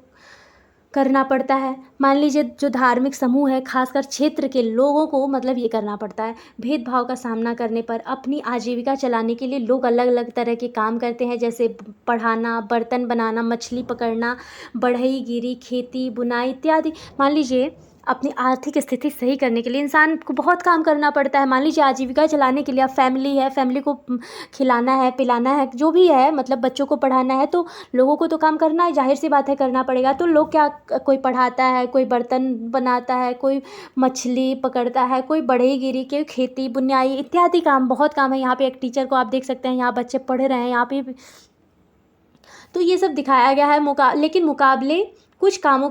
करना पड़ता है। मान लीजिए जो धार्मिक समूह है, खासकर क्षेत्र के लोगों को मतलब ये करना पड़ता है। भेदभाव का सामना करने पर अपनी आजीविका चलाने के लिए लोग अलग अलग तरह के काम करते हैं, जैसे पढ़ाना, बर्तन बनाना, मछली पकड़ना, बढ़ईगिरी, खेती, बुनाई इत्यादि। मान लीजिए अपनी आर्थिक स्थिति सही करने के लिए इंसान को बहुत काम करना पड़ता है। मान लीजिए आजीविका चलाने के लिए अब फैमिली है, फैमिली को खिलाना है, पिलाना है, जो भी है, मतलब बच्चों को पढ़ाना है, तो लोगों को तो काम करना है, जाहिर सी बात है करना पड़ेगा। तो लोग क्या, कोई पढ़ाता है, कोई बर्तन बनाता है, कोई मछली पकड़ता है, कोई बढ़ईगिरी, कोई खेती बुनाई इत्यादि काम, बहुत काम है। यहाँ पे एक टीचर को आप देख सकते हैं, यहाँ बच्चे पढ़ रहे हैं यहाँ पे। तो ये सब दिखाया गया है। लेकिन मुकाबले कुछ कामों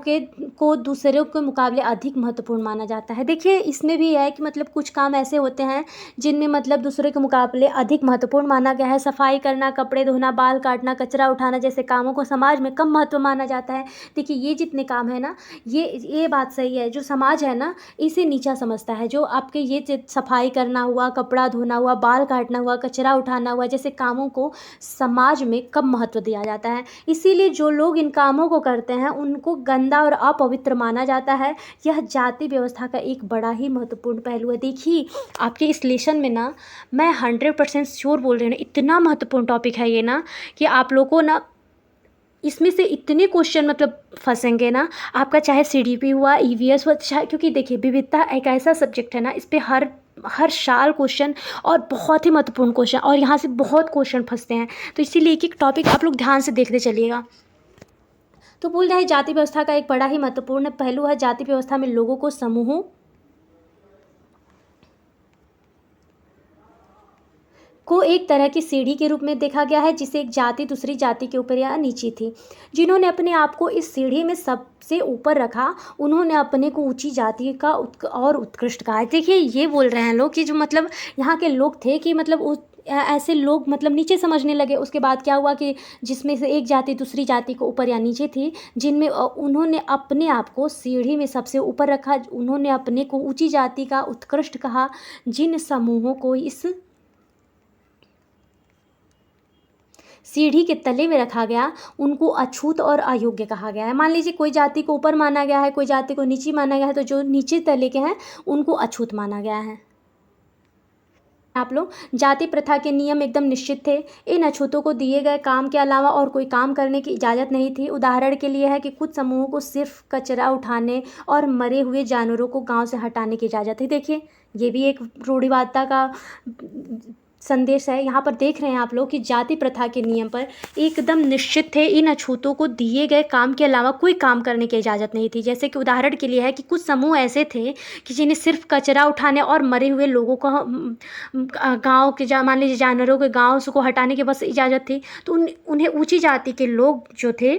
को दूसरों के मुकाबले अधिक महत्वपूर्ण माना जाता है। देखिए इसमें भी है कि मतलब कुछ काम ऐसे होते हैं जिनमें मतलब दूसरे के मुकाबले अधिक महत्वपूर्ण माना गया है। सफाई करना, कपड़े धोना, बाल काटना, कचरा उठाना जैसे कामों को समाज में कम महत्व माना जाता है। देखिए ये जितने काम है ना, ये बात सही है, जो समाज है ना इसे नीचा समझता है। जो आपके ये सफाई करना हुआ, कपड़ा धोना हुआ, बाल काटना हुआ, कचरा उठाना हुआ जैसे कामों को समाज में कम महत्व दिया जाता है। इसीलिए जो लोग इन कामों को करते हैं उनको गंदा और अपवित्र माना जाता है। यह जाति व्यवस्था का एक बड़ा ही महत्वपूर्ण पहलू है। देखिए आपके इस लेसन में ना मैं 100% श्योर बोल रही हूँ, इतना महत्वपूर्ण टॉपिक है ये ना कि आप लोगों को ना इसमें से इतने क्वेश्चन मतलब फंसेंगे ना, आपका चाहे CDP हुआ, EVS हुआ, चाहे, क्योंकि देखिए विविधता एक ऐसा सब्जेक्ट है ना, इस पर हर साल क्वेश्चन और बहुत ही महत्वपूर्ण क्वेश्चन, और यहाँ से बहुत क्वेश्चन फंसते हैं। तो इसीलिए एक एक टॉपिक आप लोग ध्यान से देखते चलिएगा। तो बोल रहे हैं जाति व्यवस्था का एक बड़ा ही महत्वपूर्ण पहलू है। जाति व्यवस्था में लोगों को समूहों को एक तरह की सीढ़ी के रूप में देखा गया है, जिसे एक जाति दूसरी जाति के ऊपर या नीचे थी। जिन्होंने अपने आप को इस सीढ़ी में सबसे ऊपर रखा, उन्होंने अपने को ऊंची जाति का और उत्कृष्ट कहा है। देखिए ये बोल रहे हैं लोग कि जो मतलब यहाँ के लोग थे कि मतलब ऐसे लोग मतलब नीचे समझने लगे। उसके बाद क्या हुआ कि जिसमें से एक जाति दूसरी जाति को ऊपर या नीचे थी, जिनमें उन्होंने अपने आप को सीढ़ी में सबसे ऊपर रखा, उन्होंने अपने को ऊंची जाति का उत्कृष्ट कहा। जिन समूहों को इस सीढ़ी के तले में रखा गया उनको अछूत और अयोग्य कहा गया है। मान लीजिए कोई जाति को ऊपर माना गया है, कोई जाति को नीचे माना गया है, तो जो नीचे तले के हैं उनको अछूत माना गया है। आप लोग जाति प्रथा के नियम एकदम निश्चित थे। इन अछूतों को दिए गए काम के अलावा और कोई काम करने की इजाज़त नहीं थी। उदाहरण के लिए है कि कुछ समूहों को सिर्फ कचरा उठाने और मरे हुए जानवरों को गांव से हटाने की इजाज़त थी। देखिए ये भी एक रूढ़िवादिता का संदेश है। यहाँ पर देख रहे हैं आप लोग कि जाति प्रथा के नियम पर एकदम निश्चित थे। इन अछूतों को दिए गए काम के अलावा कोई काम करने की इजाज़त नहीं थी। जैसे कि उदाहरण के लिए है कि कुछ समूह ऐसे थे कि जिन्हें सिर्फ कचरा उठाने और मरे हुए लोगों को गांव के मान लीजिए जानवरों के गांव से को हटाने की बस इजाज़त थी। तो उन्हें ऊंची जाति के लोग जो थे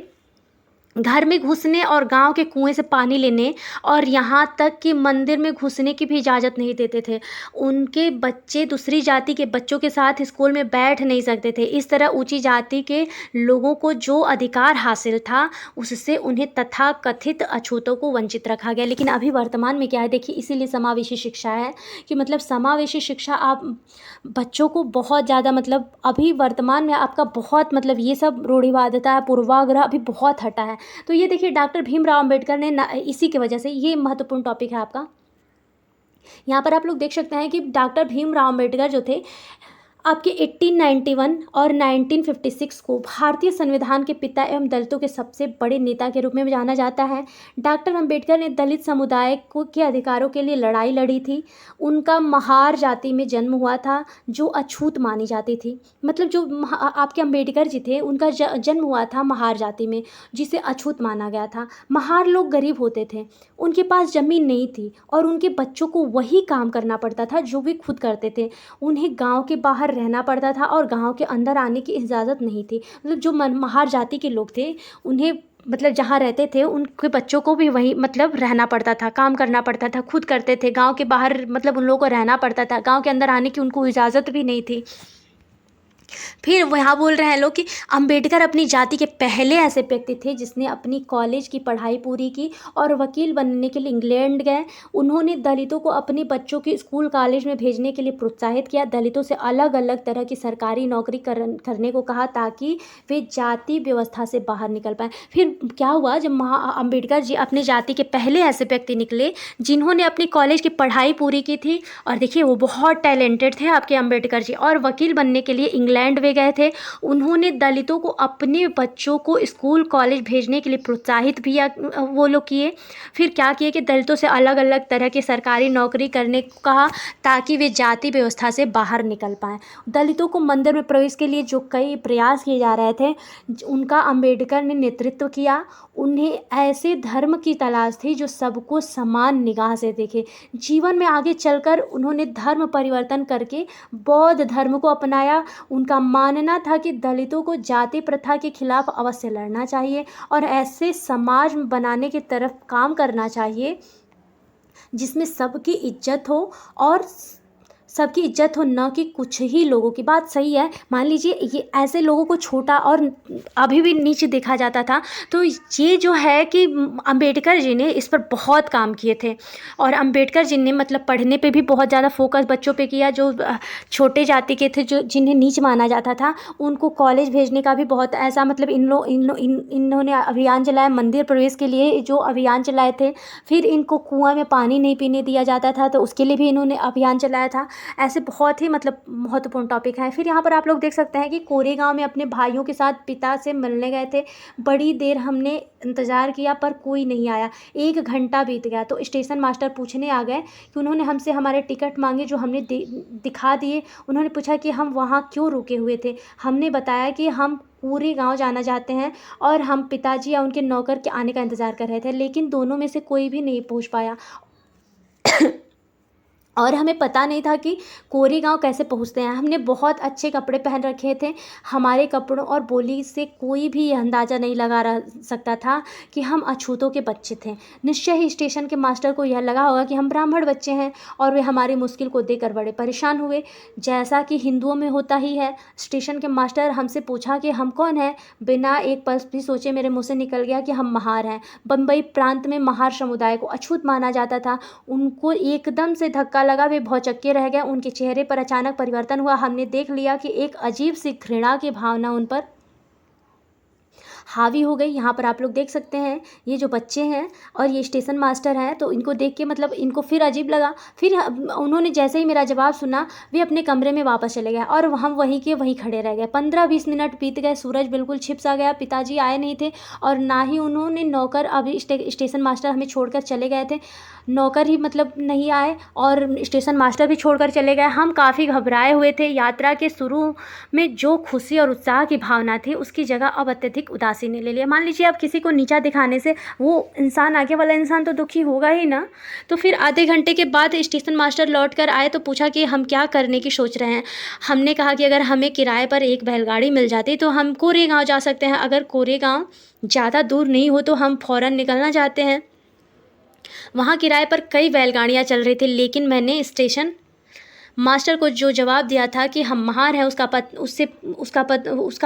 घर में घुसने और गांव के कुएं से पानी लेने और यहाँ तक कि मंदिर में घुसने की भी इजाज़त नहीं देते थे। उनके बच्चे दूसरी जाति के बच्चों के साथ स्कूल में बैठ नहीं सकते थे। इस तरह ऊंची जाति के लोगों को जो अधिकार हासिल था उससे उन्हें तथाकथित अछूतों को वंचित रखा गया। लेकिन अभी वर्तमान में क्या है, देखिए इसीलिए समावेशी शिक्षा है कि मतलब समावेशी शिक्षा आप बच्चों को बहुत ज़्यादा मतलब अभी वर्तमान में आपका बहुत मतलब ये सब रूढ़िवादिता पूर्वाग्रह अभी बहुत हटा है। तो ये देखिए डॉक्टर भीमराव अंबेडकर ने इसी की वजह से, ये महत्वपूर्ण टॉपिक है आपका। यहाँ पर आप लोग देख सकते हैं कि डॉक्टर भीमराव अंबेडकर जो थे आपके 1891 और 1956 को भारतीय संविधान के पिता एवं दलितों के सबसे बड़े नेता के रूप में जाना जाता है। डॉक्टर अंबेडकर ने दलित समुदाय के अधिकारों के लिए लड़ाई लड़ी थी। उनका महार जाति में जन्म हुआ था जो अछूत मानी जाती थी। मतलब जो आपके अंबेडकर जी थे उनका जन्म हुआ था महार जाति में, जिसे अछूत माना गया था। महार लोग गरीब होते थे, उनके पास ज़मीन नहीं थी और उनके बच्चों को वही काम करना पड़ता था जो वे खुद करते थे। उन्हें गाँव के बाहर रहना पड़ता था और गांव के अंदर आने की इजाज़त नहीं थी। मतलब जो महार जाति के लोग थे उन्हें मतलब जहाँ रहते थे उनके बच्चों को भी वहीं मतलब रहना पड़ता था, काम करना पड़ता था, खुद करते थे। गांव के बाहर मतलब उन लोगों को रहना पड़ता था, गांव के अंदर आने की उनको इजाज़त भी नहीं थी। फिर वो यहाँ बोल रहे हैं लोग कि अंबेडकर अपनी जाति के पहले ऐसे व्यक्ति थे जिसने अपनी कॉलेज की पढ़ाई पूरी की और वकील बनने के लिए इंग्लैंड गए। उन्होंने दलितों को अपने बच्चों के स्कूल कॉलेज में भेजने के लिए प्रोत्साहित किया, दलितों से अलग अलग तरह की सरकारी नौकरी करने को कहा ताकि वे जाति व्यवस्था से बाहर निकल पाएँ। फिर क्या हुआ, जब अंबेडकर जी अपनी जाति के पहले ऐसे व्यक्ति निकले जिन्होंने अपनी कॉलेज की पढ़ाई पूरी की थी, और देखिए वो बहुत टैलेंटेड थे आपके अंबेडकर जी, और वकील बनने के लिए इंग्लैंड वे गए थे। उन्होंने दलितों को अपने बच्चों को स्कूल कॉलेज भेजने के लिए प्रोत्साहित भी वो लोग किए। फिर क्या किए कि दलितों से अलग अलग तरह की सरकारी नौकरी करने को कहा ताकि वे जाति व्यवस्था से बाहर निकल पाएँ। दलितों को मंदिर में प्रवेश के लिए जो कई प्रयास किए जा रहे थे उनका अंबेडकर ने नेतृत्व किया। उन्हें ऐसे धर्म की तलाश थी जो सबको समान निगाह से देखे। जीवन में आगे चलकर उन्होंने धर्म परिवर्तन करके बौद्ध धर्म को अपनाया। उनका मानना था कि दलितों को जाति प्रथा के खिलाफ अवश्य लड़ना चाहिए और ऐसे समाज बनाने की तरफ काम करना चाहिए जिसमें सबकी इज्जत हो, और सबकी इज्जत हो, न कि कुछ ही लोगों की। बात सही है। मान लीजिए ये ऐसे लोगों को छोटा और अभी भी नीचे देखा जाता था, तो ये जो है कि अंबेडकर जी ने इस पर बहुत काम किए थे। और अंबेडकर जी ने मतलब पढ़ने पे भी बहुत ज़्यादा फोकस बच्चों पे किया जो छोटे जाति के थे, जो जिन्हें नीच माना जाता था, उनको कॉलेज भेजने का भी बहुत ऐसा मतलब इन्होंने अभियान चलाया। मंदिर प्रवेश के लिए जो अभियान चलाए थे, फिर इनको कुआं में पानी नहीं पीने दिया जाता था तो उसके लिए भी इन्होंने अभियान चलाया था। ऐसे बहुत ही मतलब महत्वपूर्ण टॉपिक है। फिर यहाँ पर आप लोग देख सकते हैं कि कोरेगांव में अपने भाइयों के साथ पिता से मिलने गए थे। बड़ी देर हमने इंतज़ार किया पर कोई नहीं आया। 1 घंटा बीत गया तो स्टेशन मास्टर पूछने आ गए कि उन्होंने हमसे हमारे टिकट मांगे जो हमने दिखा दिए। उन्होंने पूछा कि हम वहाँ क्यों रुके हुए थे। हमने बताया कि हम कोरेगांव जाना चाहते हैं और हम पिताजी या उनके नौकर के आने का इंतज़ार कर रहे थे, लेकिन दोनों में से कोई भी नहीं पहुँच पाया। और हमें पता नहीं था कि कोरेगांव कैसे पहुंचते हैं। हमने बहुत अच्छे कपड़े पहन रखे थे। हमारे कपड़ों और बोली से कोई भी यह अंदाज़ा नहीं लगा सकता था कि हम अछूतों के बच्चे थे। निश्चय ही स्टेशन के मास्टर को यह लगा होगा कि हम ब्राह्मण बच्चे हैं और वे हमारी मुश्किल को देखकर बड़े परेशान हुए, जैसा कि हिंदुओं में होता ही है। स्टेशन के मास्टर हमसे पूछा कि हम कौन हैं। बिना एक पल भी सोचे मेरे मुँह से निकल गया कि हम महार हैं। बम्बई प्रांत में महार समुदाय को अछूत माना जाता था। उनको एकदम से धक्का लगा, वे भौचक्के रह गए। उनके चेहरे पर अचानक परिवर्तन हुआ। हमने देख लिया कि एक अजीब सी घृणा की भावना उन पर हावी हो गई। यहाँ पर आप लोग देख सकते हैं ये जो बच्चे हैं और ये स्टेशन मास्टर हैं, तो इनको देख के मतलब इनको फिर अजीब लगा। फिर उन्होंने जैसे ही मेरा जवाब सुना वे अपने कमरे में वापस चले गए और हम वहीं के वहीं खड़े रह गए। 15-20 मिनट बीत गए। सूरज बिल्कुल छिप सा गया। पिताजी आए नहीं थे और ना ही उन्होंने नौकर, अभी स्टेशन मास्टर हमें छोड़कर चले गए थे। नौकर ही मतलब नहीं आए और स्टेशन मास्टर भी छोड़कर चले गए। हम काफ़ी घबराए हुए थे। यात्रा के शुरू में जो खुशी और उत्साह की भावना थी उसकी जगह अब अत्यधिक उदासी ने ले लिया। मान लीजिए आप किसी को नीचा दिखाने से वो इंसान, आगे वाला इंसान तो दुखी होगा ही ना। तो फिर आधे घंटे के बाद स्टेशन मास्टर लौट कर आए तो पूछा कि हम क्या करने की सोच रहे हैं। हमने कहा कि अगर हमें किराए पर एक बैलगाड़ी मिल जाती तो हम कोरेगांव जा सकते हैं। अगर कोरेगांव ज़्यादा दूर नहीं हो तो हम फ़ौरन निकलना चाहते हैं। वहाँ किराए पर कई बैलगाड़ियाँ चल रही थी, लेकिन मैंने स्टेशन मास्टर को जो जवाब दिया था कि हम महार हैं उसका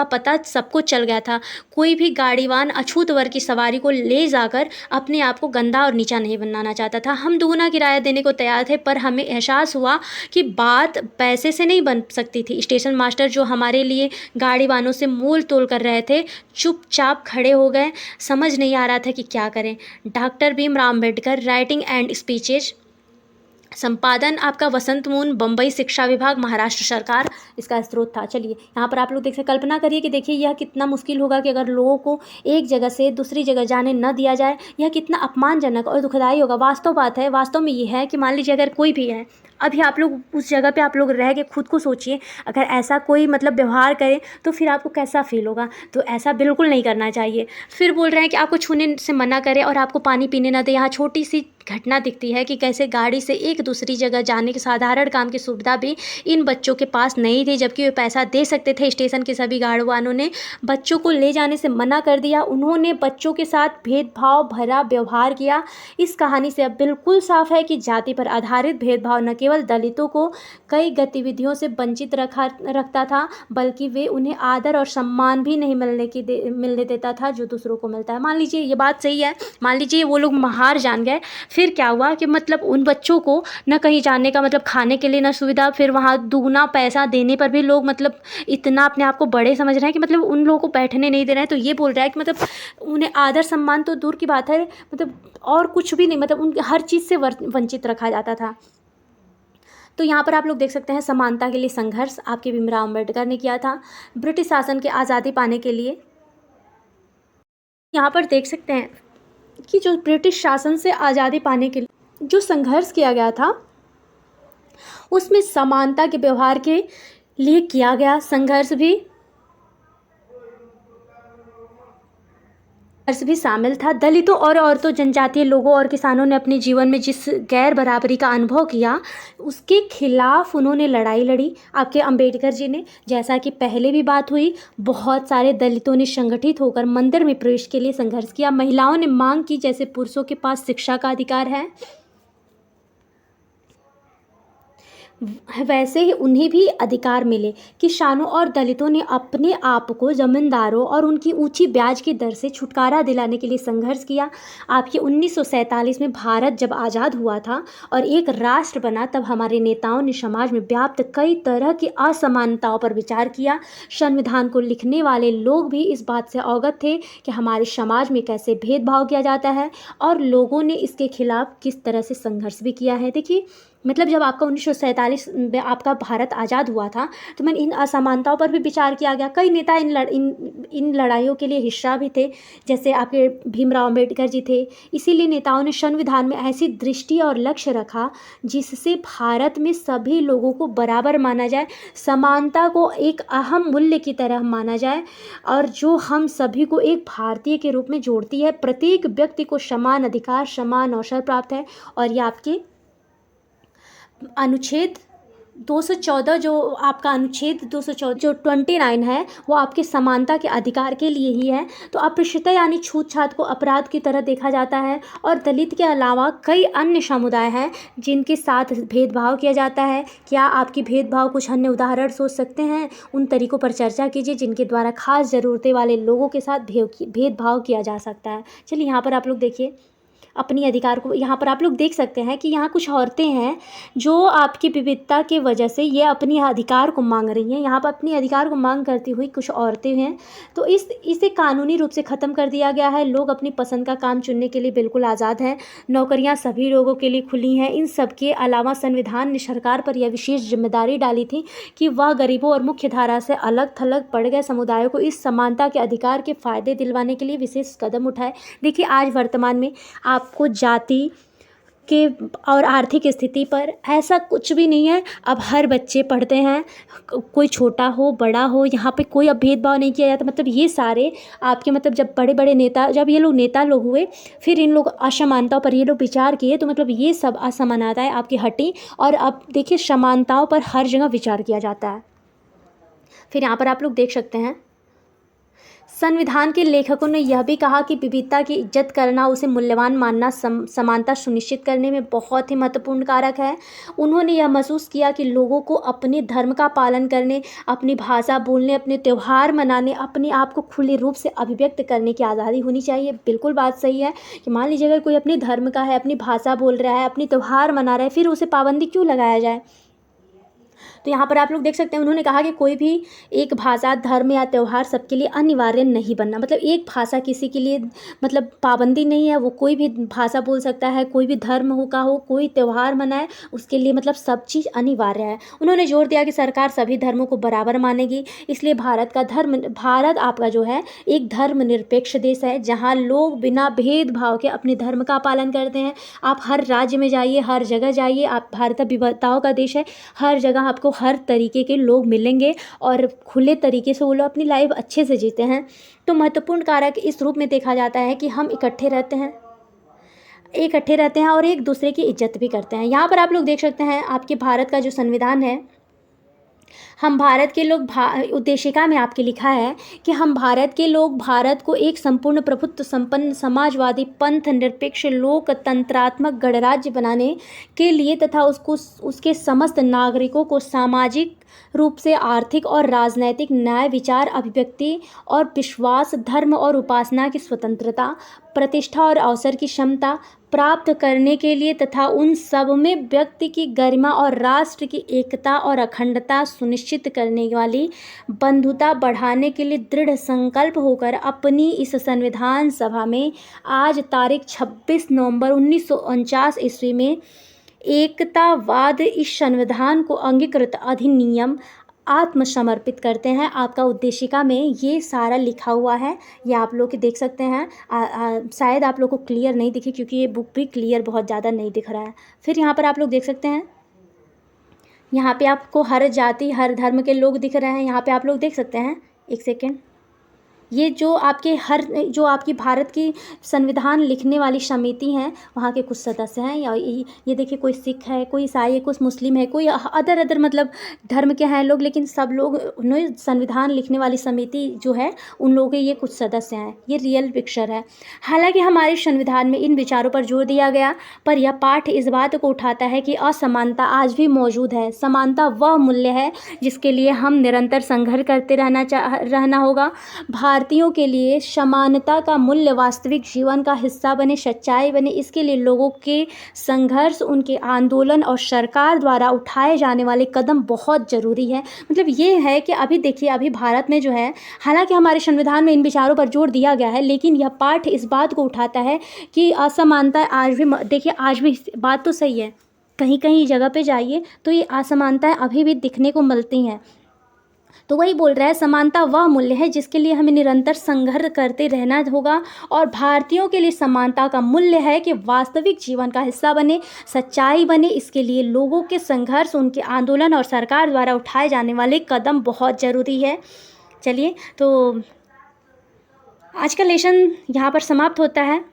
पता सबको चल गया था। कोई भी गाड़ीवान अछूत वर्ग की सवारी को ले जाकर अपने आप को गंदा और नीचा नहीं बनाना चाहता था। हम दोगुना किराया देने को तैयार थे, पर हमें एहसास हुआ कि बात पैसे से नहीं बन सकती थी। स्टेशन मास्टर जो हमारे लिए गाड़ीवानों से मोल तोल कर रहे थे चुपचाप खड़े हो गए। समझ नहीं आ रहा था कि क्या करें। Doctor Bhimrao Ambedkar, writing and speeches, संपादन आपका वसंत मून, बम्बई शिक्षा विभाग, महाराष्ट्र सरकार इसका स्रोत था। चलिए यहाँ पर आप लोग देख सकते, कल्पना करिए कि देखिए यह कितना मुश्किल होगा कि अगर लोगों को एक जगह से दूसरी जगह जाने न दिया जाए, यह कितना अपमानजनक और दुखदाई होगा। वास्तव बात है, वास्तव में ये है कि मान लीजिए अगर कोई भी है, अभी आप लोग उस जगह पे आप लोग रह के खुद को सोचिए, अगर ऐसा कोई मतलब व्यवहार करे तो फिर आपको कैसा फील होगा। तो ऐसा बिल्कुल नहीं करना चाहिए। फिर बोल रहे हैं कि आपको छूने से मना करे और आपको पानी पीने ना दे। यहाँ छोटी सी घटना दिखती है कि कैसे गाड़ी से एक दूसरी जगह जाने के साधारण काम की सुविधा भी इन बच्चों के पास नहीं थी, जबकि वे पैसा दे सकते थे। स्टेशन के सभी गार्ड वालों ने बच्चों को ले जाने से मना कर दिया। उन्होंने बच्चों के साथ भेदभाव भरा व्यवहार किया। इस कहानी से अब बिल्कुल साफ है कि जाति पर आधारित भेदभाव न केवल दलितों को कई गतिविधियों से वंचित रखता था, बल्कि वे उन्हें आदर और सम्मान भी नहीं मिलने देता था जो दूसरों को मिलता है। मान लीजिए ये बात सही है, मान लीजिए वो लोग हार जान गए, फिर क्या हुआ कि मतलब उन बच्चों को न कहीं जाने का मतलब खाने के लिए न सुविधा, फिर वहाँ दुगना पैसा देने पर भी लोग मतलब इतना अपने आप को बड़े समझ रहे हैं कि मतलब उन लोगों को बैठने नहीं दे रहे हैं। तो ये बोल रहा है कि मतलब उन्हें आदर सम्मान तो दूर की बात है, मतलब और कुछ भी नहीं, मतलब उनके हर चीज़ से वंचित रखा जाता था। तो यहाँ पर आप लोग देख सकते हैं समानता के लिए संघर्ष आपके भीमराव अम्बेडकर ने किया था ब्रिटिश शासन के आज़ादी पाने के लिए। यहाँ पर देख सकते हैं कि जो ब्रिटिश शासन से आज़ादी पाने के लिए जो संघर्ष किया गया था, उसमें समानता के व्यवहार के लिए किया गया संघर्ष भी शामिल था। दलितों और औरतों, जनजातीय लोगों और किसानों ने अपने जीवन में जिस गैर बराबरी का अनुभव किया, उसके खिलाफ उन्होंने लड़ाई लड़ी आपके अंबेडकर जी ने। जैसा कि पहले भी बात हुई, बहुत सारे दलितों ने संगठित होकर मंदिर में प्रवेश के लिए संघर्ष किया। महिलाओं ने मांग की जैसे पुरुषों के पास शिक्षा का अधिकार है, वैसे ही उन्हें भी अधिकार मिले। किसानों और दलितों ने अपने आप को जमींदारों और उनकी ऊंची ब्याज की दर से छुटकारा दिलाने के लिए संघर्ष किया। आपके 1947 में भारत जब आज़ाद हुआ था और एक राष्ट्र बना, तब हमारे नेताओं ने समाज में व्याप्त कई तरह की असमानताओं पर विचार किया। संविधान को लिखने वाले लोग भी इस बात से अवगत थे कि हमारे समाज में कैसे भेदभाव किया जाता है और लोगों ने इसके खिलाफ किस तरह से संघर्ष भी किया है। देखिए, मतलब जब आपका 1947 में आपका भारत आज़ाद हुआ था, तो मैंने इन असमानताओं पर भी विचार किया गया। कई नेता इन लड़ाइयों के लिए हिस्सा भी थे, जैसे आपके भीमराव अम्बेडकर जी थे। इसीलिए नेताओं ने संविधान में ऐसी दृष्टि और लक्ष्य रखा जिससे भारत में सभी लोगों को बराबर माना जाए, समानता को एक अहम मूल्य की तरह माना जाए और जो हम सभी को एक भारतीय के रूप में जोड़ती है। प्रत्येक व्यक्ति को समान अधिकार, समान अवसर प्राप्त है। और ये आपके अनुच्छेद 214, जो आपका अनुच्छेद 214 जो 29 है, वो आपके समानता के अधिकार के लिए ही है। तो अस्पृश्यता यानी छूतछात को अपराध की तरह देखा जाता है और दलित के अलावा कई अन्य समुदाय हैं जिनके साथ भेदभाव किया जाता है। क्या आपकी भेदभाव कुछ अन्य उदाहरण सोच सकते हैं? उन तरीकों पर चर्चा कीजिए जिनके द्वारा खास ज़रूरतें वाले लोगों के साथ भेदभाव किया जा सकता है। चलिए यहाँ पर आप लोग देखिए अपनी अधिकार को। यहाँ पर आप लोग देख सकते हैं कि यहाँ कुछ औरतें हैं जो आपकी विविधता के वजह से ये अपनी अधिकार को मांग रही हैं। यहाँ पर अपनी अधिकार को मांग करती हुई कुछ औरतें हैं। तो इसे कानूनी रूप से ख़त्म कर दिया गया है। लोग अपनी पसंद का काम चुनने के लिए बिल्कुल आज़ाद हैं। नौकरियाँ सभी लोगों के लिए खुली हैं। इन सब के अलावा संविधान ने सरकार पर यह विशेष जिम्मेदारी डाली थी कि वह गरीबों और मुख्य धारा से अलग थलग पड़ गए समुदायों को इस समानता के अधिकार के फ़ायदे दिलवाने के लिए विशेष कदम उठाए। देखिए, आज वर्तमान में आपको जाति के और आर्थिक स्थिति पर ऐसा कुछ भी नहीं है। अब हर बच्चे पढ़ते हैं, कोई छोटा हो बड़ा हो, यहाँ पे कोई अब भेदभाव नहीं किया जाता। मतलब ये सारे आपके मतलब जब बड़े बड़े नेता, जब ये लोग नेता लोग हुए, फिर इन लोग असमानताओं पर ये लोग विचार किए, तो मतलब ये सब असमानताएं आपकी हटी और अब देखिए समानताओं पर हर जगह विचार किया जाता है। फिर यहाँ पर आप लोग देख सकते हैं संविधान के लेखकों ने यह भी कहा कि विविधता की इज्जत करना, उसे मूल्यवान मानना समानता सुनिश्चित करने में बहुत ही महत्वपूर्ण कारक है। उन्होंने यह महसूस किया कि लोगों को अपने धर्म का पालन करने, अपनी भाषा बोलने, अपने त्यौहार मनाने, अपने आप को खुले रूप से अभिव्यक्त करने की आज़ादी होनी चाहिए। बिल्कुल बात सही है कि मान लीजिए अगर कोई अपने धर्म का है, अपनी भाषा बोल रहा है, अपनी त्यौहार मना रहा है, फिर उसे पाबंदी क्यों लगाया जाए? तो यहाँ पर आप लोग देख सकते हैं उन्होंने कहा कि कोई भी एक भाषा, धर्म या त्यौहार सबके लिए अनिवार्य नहीं बनना। मतलब एक भाषा किसी के लिए मतलब पाबंदी नहीं है, वो कोई भी भाषा बोल सकता है, कोई भी धर्म हो कोई त्यौहार मनाए, उसके लिए मतलब सब चीज़ अनिवार्य है। उन्होंने जोर दिया कि सरकार सभी धर्मों को बराबर मानेगी। इसलिए भारत आपका जो है एक धर्मनिरपेक्ष देश है जहाँ लोग बिना भेदभाव के अपने धर्म का पालन करते हैं। आप हर राज्य में जाइए, हर जगह जाइए, आप भारत विविधताओं का देश है, हर जगह आपको हर तरीके के लोग मिलेंगे और खुले तरीके से वो लोग अपनी लाइफ अच्छे से जीते हैं। तो महत्वपूर्ण कारक इस रूप में देखा जाता है कि हम इकट्ठे रहते हैं, इकट्ठे रहते हैं और एक दूसरे की इज्जत भी करते हैं। यहाँ पर आप लोग देख सकते हैं आपके भारत का जो संविधान है, हम भारत के लोग उद्देशिका में आपके लिखा है कि हम भारत के लोग भारत को एक संपूर्ण प्रभुत्व संपन्न समाजवादी पंथ निरपेक्ष लोकतंत्रात्मक गणराज्य बनाने के लिए तथा उसके समस्त नागरिकों को सामाजिक रूप से आर्थिक और राजनैतिक न्याय विचार अभिव्यक्ति और विश्वास धर्म और उपासना की स्वतंत्रता प्रतिष्ठा और अवसर की क्षमता प्राप्त करने के लिए तथा उन सब में व्यक्ति की गरिमा और राष्ट्र की एकता और अखंडता सुनिश्चित करने वाली बंधुता बढ़ाने के लिए दृढ़ संकल्प होकर अपनी इस संविधान सभा में आज तारीख 26 नवंबर 1949 ईस्वी में एकतावाद इस संविधान को अंगीकृत अधिनियम आत्मसमर्पित करते हैं। आपका उद्देशिका में ये सारा लिखा हुआ है, ये आप लोग देख सकते हैं। शायद आप लोग को क्लियर नहीं दिखे क्योंकि ये बुक भी क्लियर बहुत ज़्यादा नहीं दिख रहा है। फिर यहाँ पर आप लोग देख सकते हैं, यहाँ पे आपको हर जाति हर धर्म के लोग दिख रहे हैं। यहाँ पे आप लोग देख सकते हैं, एक सेकेंड, ये जो आपकी भारत की संविधान लिखने वाली समिति हैं वहाँ के कुछ सदस्य हैं। ये देखिए, कोई सिख है, कोई ईसाई है, कुछ मुस्लिम है, कोई अदर मतलब धर्म के हैं लोग, लेकिन सब लोग उन्हें संविधान लिखने वाली समिति जो है उन लोगों के ये कुछ सदस्य हैं। ये रियल पिक्चर है। हालांकि हमारे संविधान में इन विचारों पर जोर दिया गया, पर यह पाठ इस बात को उठाता है कि असमानता आज भी मौजूद है। समानता वह मूल्य है जिसके लिए हम निरंतर संघर्ष करते रहना होगा। भारतीयों के लिए समानता का मूल्य वास्तविक जीवन का हिस्सा बने, सच्चाई बने, इसके लिए लोगों के संघर्ष, उनके आंदोलन और सरकार द्वारा उठाए जाने वाले कदम बहुत ज़रूरी है। मतलब ये है कि अभी देखिए, अभी भारत में जो है, हालांकि हमारे संविधान में इन विचारों पर जोर दिया गया है, लेकिन यह पाठ इस बात को उठाता है कि असमानता आज भी, देखिए आज भी बात तो सही है, कहीं कहीं जगह पे जाइए तो ये असमानताएं अभी भी दिखने को मिलती हैं। तो वही बोल रहा है, समानता वह मूल्य है जिसके लिए हमें निरंतर संघर्ष करते रहना होगा और भारतीयों के लिए समानता का मूल्य है कि वास्तविक जीवन का हिस्सा बने, सच्चाई बने, इसके लिए लोगों के संघर्ष, उनके आंदोलन और सरकार द्वारा उठाए जाने वाले कदम बहुत ज़रूरी है। चलिए, तो आज का लेसन यहाँ पर समाप्त होता है।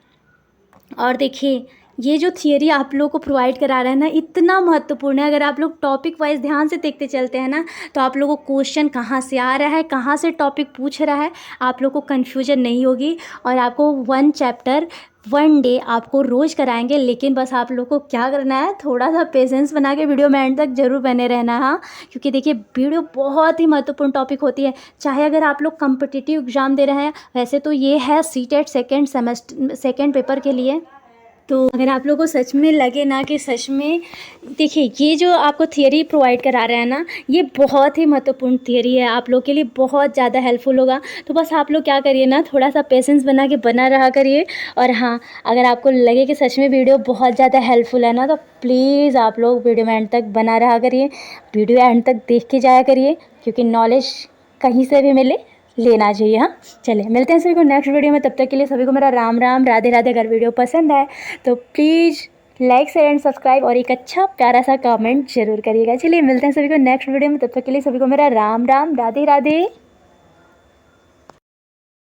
और देखिए, ये जो थियरी आप लोगों को प्रोवाइड करा रहे हैं ना, इतना महत्वपूर्ण है। अगर आप लोग टॉपिक वाइज ध्यान से देखते चलते हैं ना, तो आप लोगों को क्वेश्चन कहाँ से आ रहा है, कहाँ से टॉपिक पूछ रहा है, आप लोगों को कन्फ्यूजन नहीं होगी। और आपको 1 चैप्टर 1 डे आपको रोज़ कराएंगे, लेकिन बस आप लोग को क्या करना है, थोड़ा सा पेशेंस बना के वीडियो में एंड तक जरूर बने रहना। हाँ, क्योंकि देखिए वीडियो बहुत ही महत्वपूर्ण टॉपिक होती है। चाहे अगर आप लोग कॉम्पिटिटिव एग्ज़ाम दे रहे हैं, वैसे तो ये है सीटेट सेकेंड पेपर के लिए। तो अगर आप लोगों को सच में लगे ना कि सच में, देखिए ये जो आपको थियरी प्रोवाइड करा रहे हैं ना, ये बहुत ही महत्वपूर्ण थियरी है, आप लोग के लिए बहुत ज़्यादा हेल्पफुल होगा। तो बस आप लोग क्या करिए ना, थोड़ा सा पेशेंस बना के बना रहा करिए। और हाँ, अगर आपको लगे कि सच में वीडियो बहुत ज़्यादा हेल्पफुल है ना, तो प्लीज़ आप लोग वीडियो में एंड तक बना रहा करिए, वीडियो एंड तक देख के जाया करिए, क्योंकि नॉलेज कहीं से भी मिले लेना चाहिए। हाँ, चलिए मिलते हैं सभी को नेक्स्ट वीडियो में। तब तक के लिए सभी को मेरा राम राम, राधे राधे। अगर वीडियो पसंद आए तो please like share and subscribe और एक अच्छा प्यारा सा कमेंट जरूर करिएगा। चलिए मिलते हैं सभी को नेक्स्ट वीडियो में। तब तक के लिए सभी को मेरा राम राम, राधे राधे।